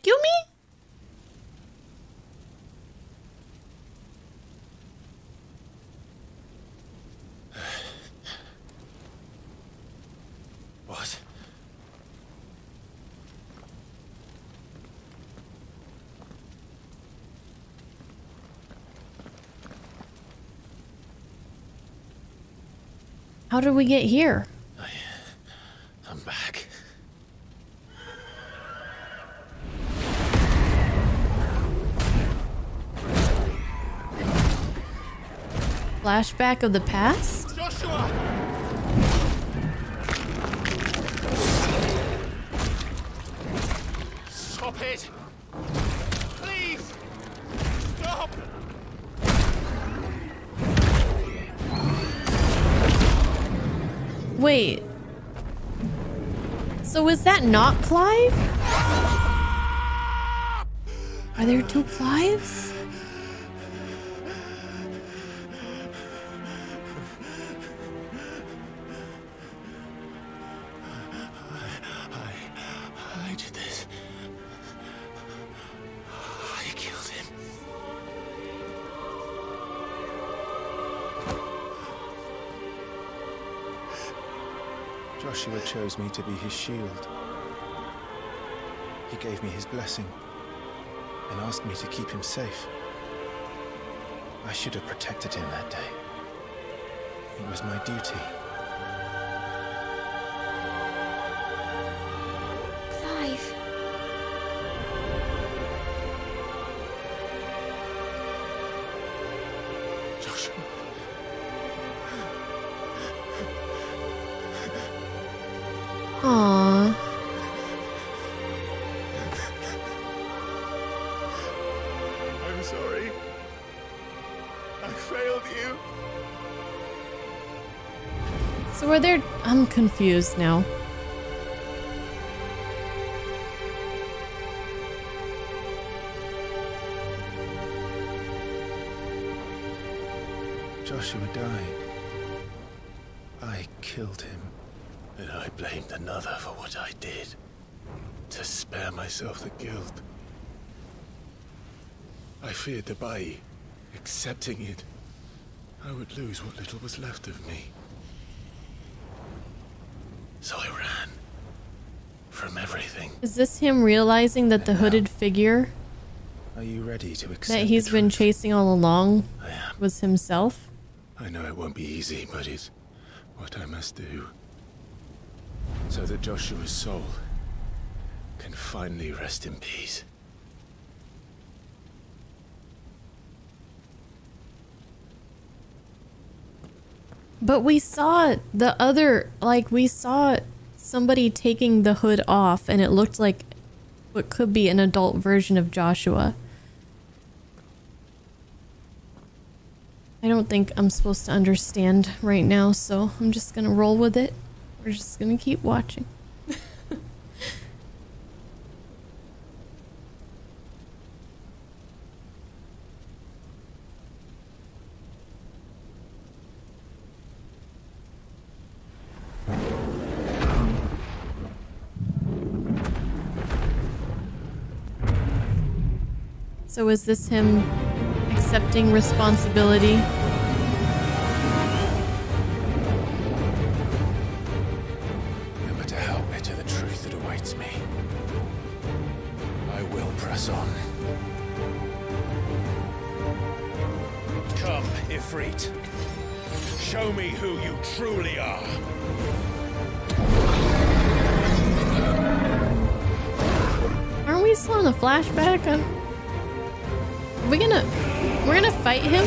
Kill me? What? How did we get here? I'm back. Flashback of the past? Joshua! Stop it! Please! Stop! Wait. So is that not Clive? Are there two Clives? I did this. I killed him. Joshua chose me to be his shield. He gave me his blessing and asked me to keep him safe. I should have protected him that day. It was my duty. Clive. Joshua. Aww. I'm sorry. I failed you. So are there... I'm confused now. Joshua died. I killed him. And I blamed another for what I did. To spare myself the guilt. I feared that by accepting it, I would lose what little was left of me. So I ran. From everything. Is this him realizing that the hooded figure Are you ready to accept that he's been chasing all along was himself? I know it won't be easy, but it's what I must do. So that Joshua's soul can finally rest in peace. But we saw the other, like, we saw somebody taking the hood off and it looked like what could be an adult version of Joshua. I don't think I'm supposed to understand right now, so I'm just gonna roll with it. We're just gonna keep watching. So is this him accepting responsibility? No matter how bitter the truth that awaits me, I will press on. Come, Ifrit. Show me who you truly are. Aren't we still in a flashback? We're gonna fight him?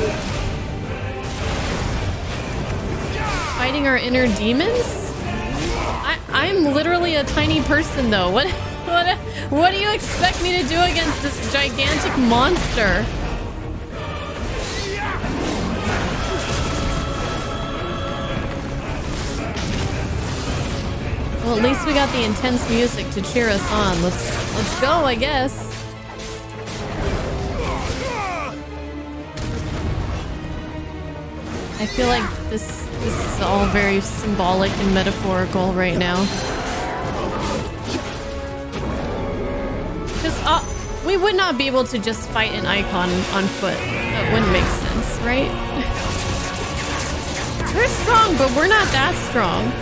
Fighting our inner demons? I'm literally a tiny person though. What do you expect me to do against this gigantic monster? Well, at least we got the intense music to cheer us on. Let's go, I guess. I feel like this is all very symbolic and metaphorical right now. Because we would not be able to just fight an icon on foot. That wouldn't make sense, right? We're strong, but we're not that strong.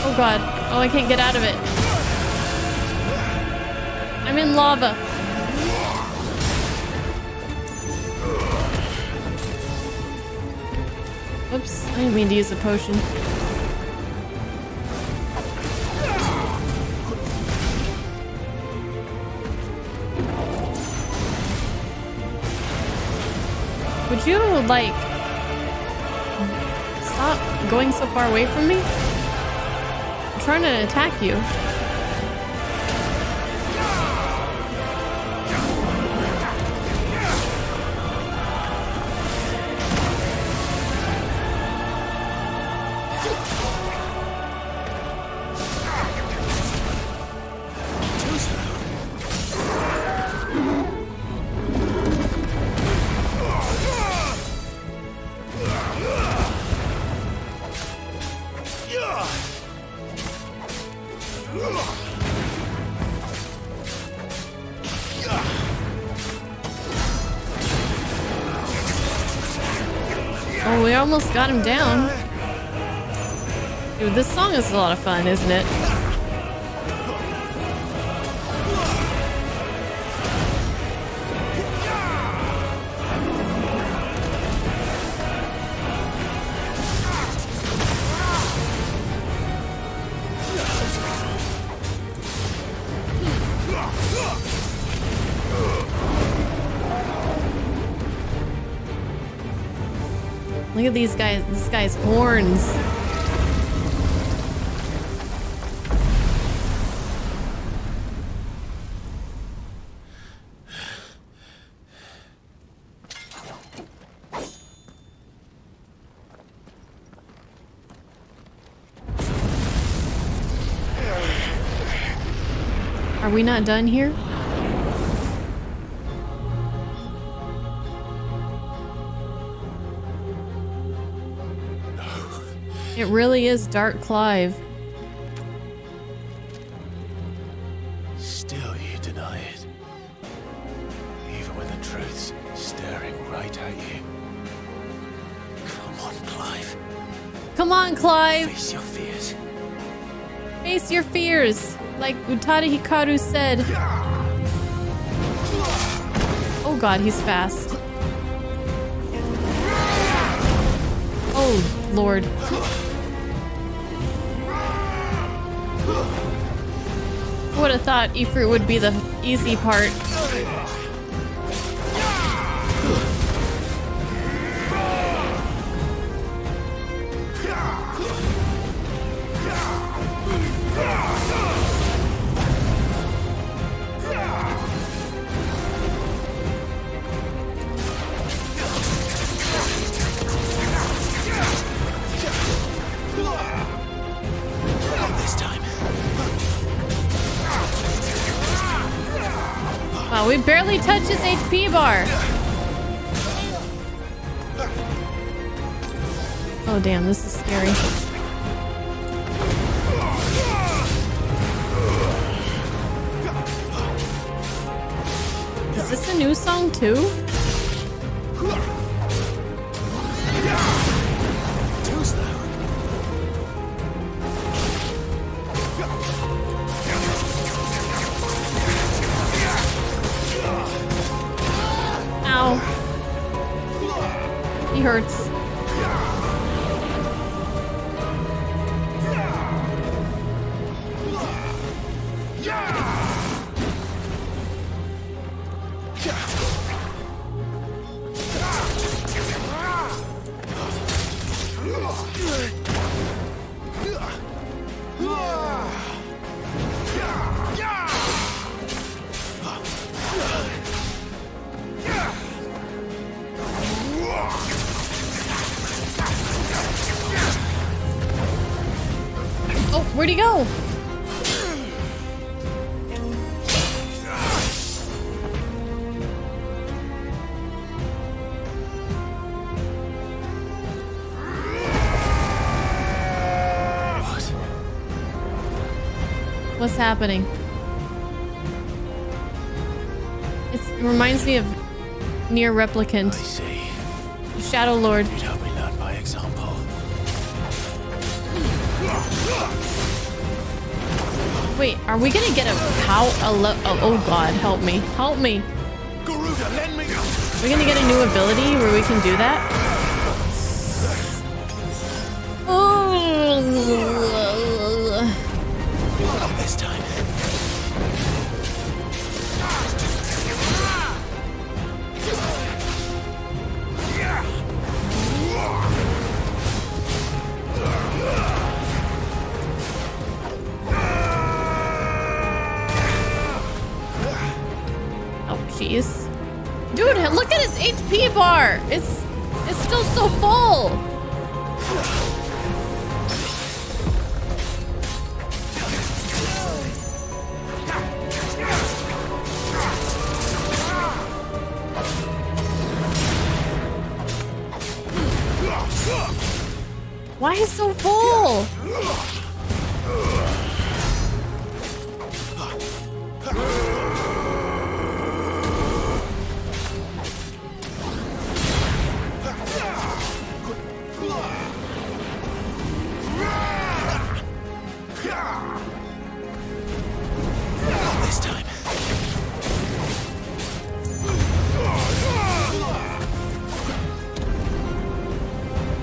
Oh god. Oh, I can't get out of it. I'm in lava. Oops, I didn't mean to use a potion. Would you, like, stop going so far away from me? I'm trying to attack you. Oh, we almost got him down. Dude, this song is a lot of fun, isn't it? Look at these guys, this guy's horns. Are we not done here? It really is Dark Clive. Still you deny it. Even when the truth's staring right at you. Come on, Clive. Come on, Clive! Face your fears. Face your fears! Like Utada Hikaru said. Oh god, he's fast. Oh, Lord. I would have thought Ifrit would be the easy part. Wow, we barely touched his HP bar. Oh damn, this is scary. Is this a new song too? Ow. He hurts. Oh, where'd he go? What's happening? It reminds me of Nier Replicant. I see. Shadow Lord. You'd help me learn by example. Wait, are we gonna get a how? Oh god, help me. Help me. Garuda, lend me. Are we gonna get a new ability where we can do that? Oh. Not this time. Oh jeez. Dude, look at his HP bar. It's still so full. Why is it so full? This time.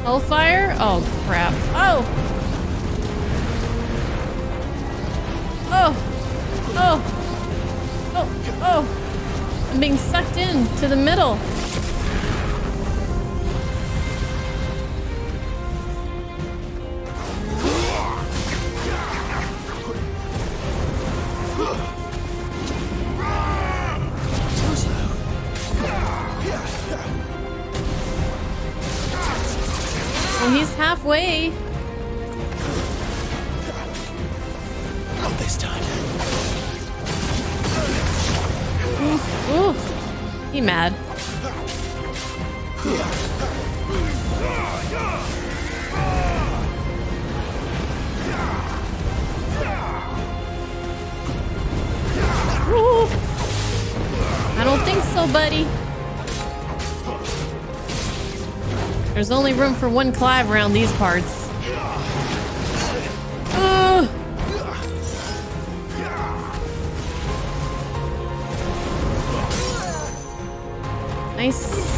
Hellfire? Oh, crap. Oh! Oh! Oh! Oh! Oh! I'm being sucked in to the middle. Well, he's halfway. Not this time. Ooh. He mad. Ooh. I don't think so, buddy. There's only room for one Clive around these parts. Nice.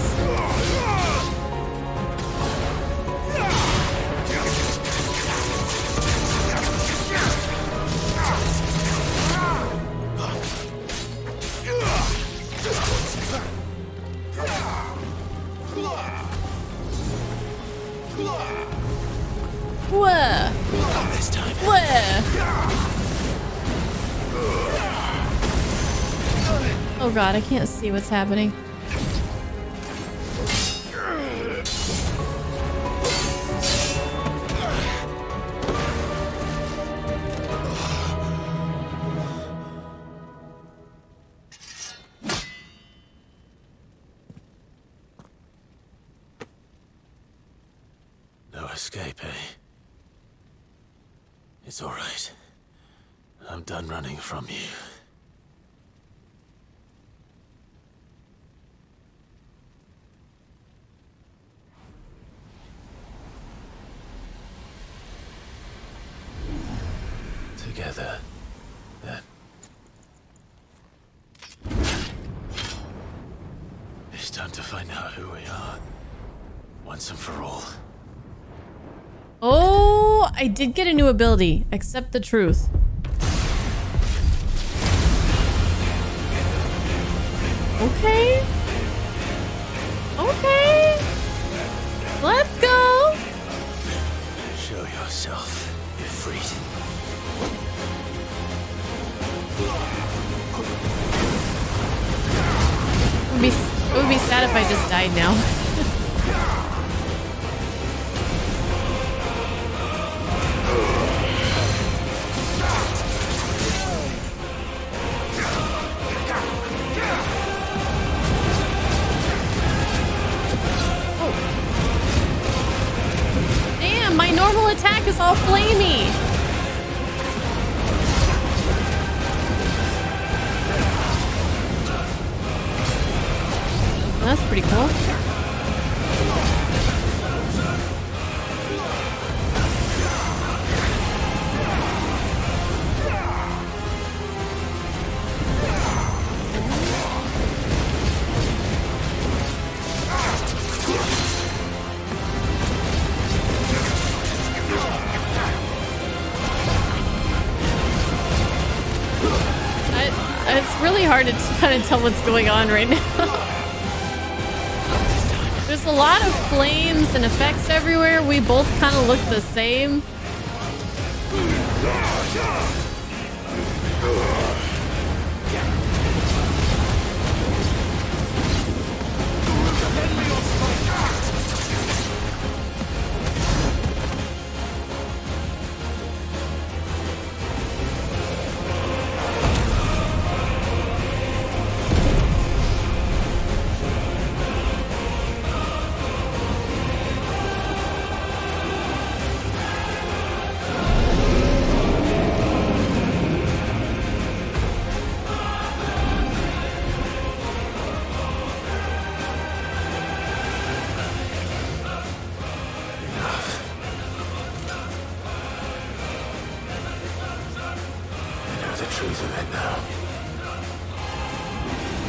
Whoa. This time. Whoa. Oh god, I can't see what's happening. No escape, eh? It's all right. I'm done running from you. Together, then. It's time to find out who we are, once and for all. Oh, I did get a new ability. Accept the truth. Okay. Okay. Let's go. Show yourself. You're freed. It would be sad if I just died now. Damn, my normal attack is all flamey. That's pretty cool. It's really hard to kind of tell what's going on right now. There's a lot of flames and effects everywhere. We both kind of look the same. the truth of it now.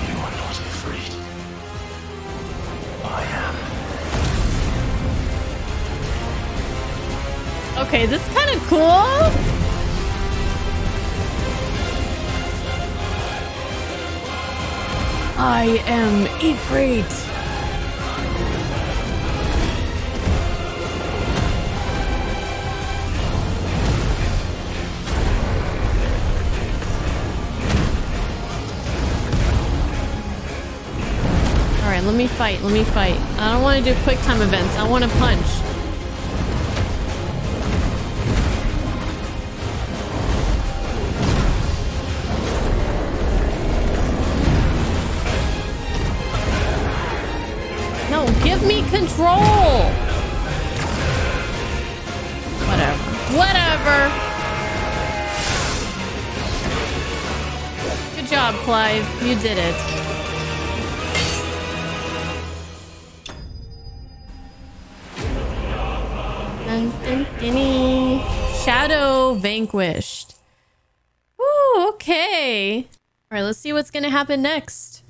You are not afraid. I am. Okay, this is kind of cool. I am Ifrit. Alright, let me fight. I don't want to do quick time events. I want to punch. No, give me control! Whatever. Good job, Clive. You did it. Shadow vanquished. Woo, okay. All right, let's see what's gonna happen next.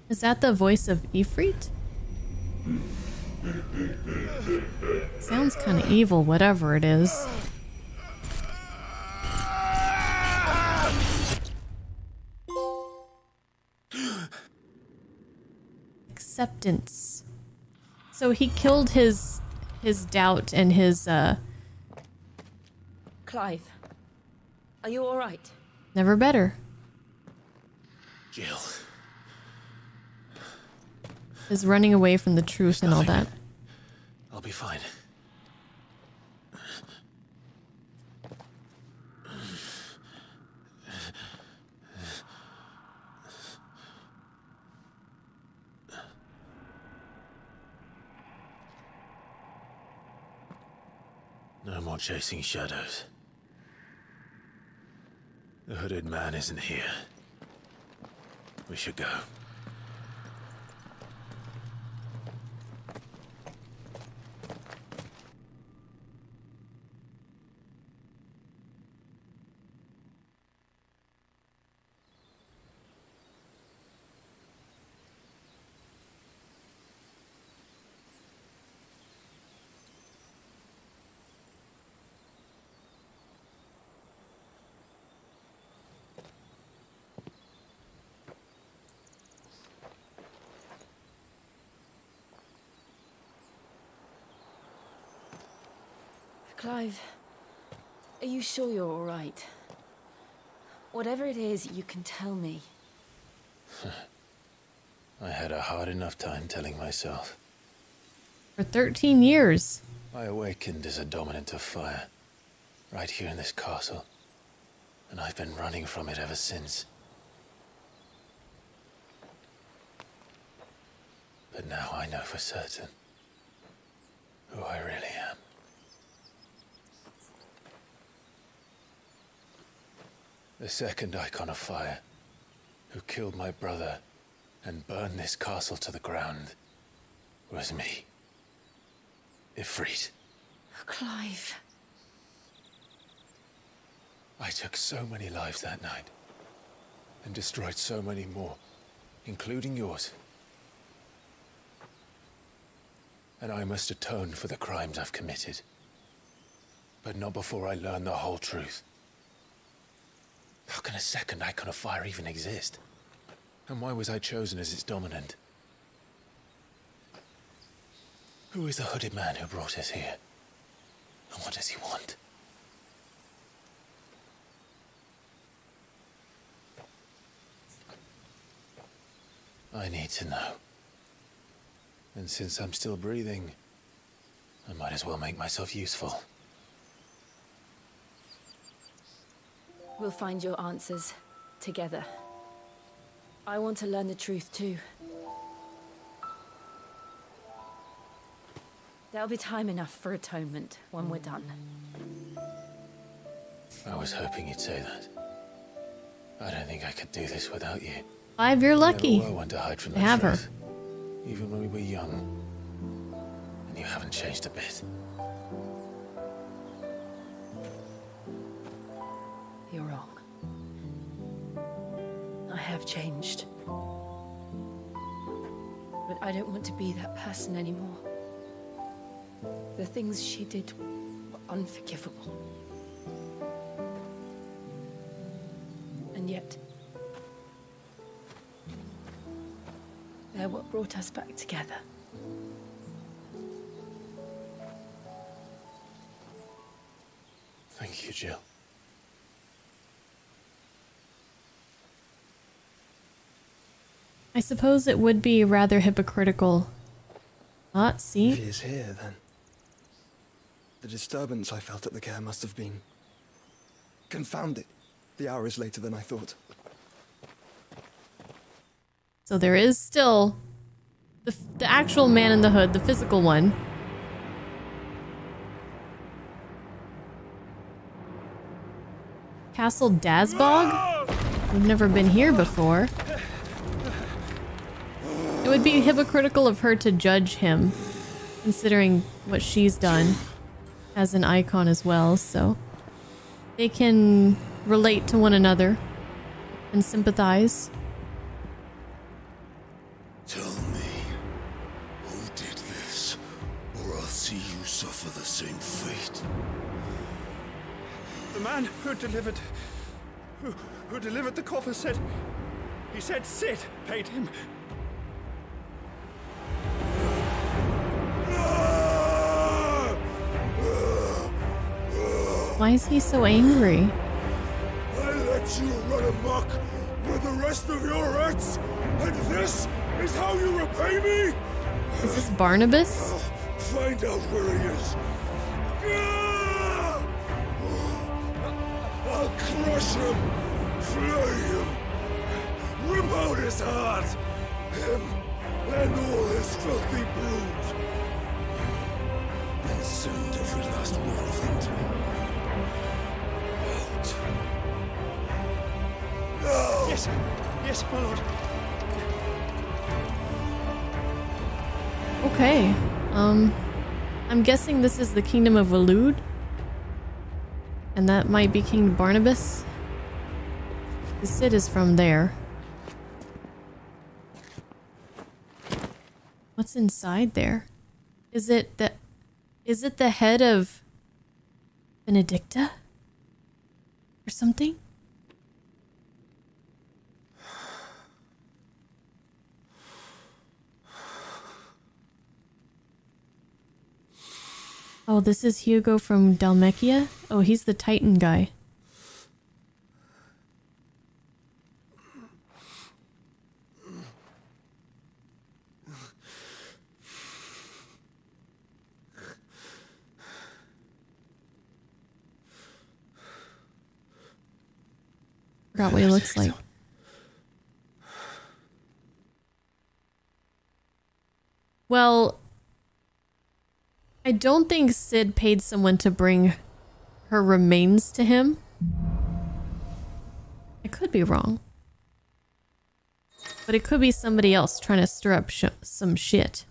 Is that the voice of Ifrit? Sounds kind of evil, whatever it is. Acceptance. So he killed his doubt and his Clive, are you all right? Never better. Jill. Is running away from the truth and all that. I'll be fine. No more chasing shadows. The hooded man isn't here. We should go. Clive, are you sure you're all right? Whatever it is, you can tell me. I had a hard enough time telling myself. For 13 years. I awakened as a dominant of fire, right here in this castle, and I've been running from it ever since. But now I know for certain who I really am. The second icon of fire, who killed my brother and burned this castle to the ground, was me. Ifrit. Clive. I took so many lives that night, and destroyed so many more, including yours. And I must atone for the crimes I've committed. But not before I learn the whole truth. How can a second icon of fire even exist? And why was I chosen as its dominant? Who is the hooded man who brought us here? And what does he want? I need to know. And since I'm still breathing, I might as well make myself useful. We'll find your answers together. I want to learn the truth too. There'll be time enough for atonement when we're done. I was hoping you'd say that. I don't think I could do this without you. 5, you're lucky. You never were one to hide from the have her. truth, even when we were young. And you haven't changed a bit. You're wrong. I have changed. But I don't want to be that person anymore. The things she did were unforgivable. And yet, they're what brought us back together. Thank you, Jill. I suppose it would be rather hypocritical. See? If he is here, then the disturbance I felt at the care must have been confounded. The hour is later than I thought. So there is still the actual man in the hood, the physical one. Castle Dazbog? We've never been here before. It would be hypocritical of her to judge him, considering what she's done as an icon as well, so they can relate to one another and sympathize. Tell me, who did this, or I'll see you suffer the same fate. The man who delivered the coffer said Sid paid him. Why is he so angry? I let you run amok with the rest of your rats, and this is how you repay me? Is this Barnabas? Find out where he is. I'll crush him, flay him, rip out his heart, him and all his filthy brood, and send every last one of them to him. No! Yes, my lord. Okay. I'm guessing this is the Kingdom of Waloed. And that might be King Barnabas. The Cid is from there. What's inside there? Is it the head of Benedicta? Or something? Oh, this is Hugo from Dalmekia? Oh, he's the Titan guy. Forgot what he looks like. Well, I don't think Cid paid someone to bring her remains to him. I could be wrong. But it could be somebody else trying to stir up some shit.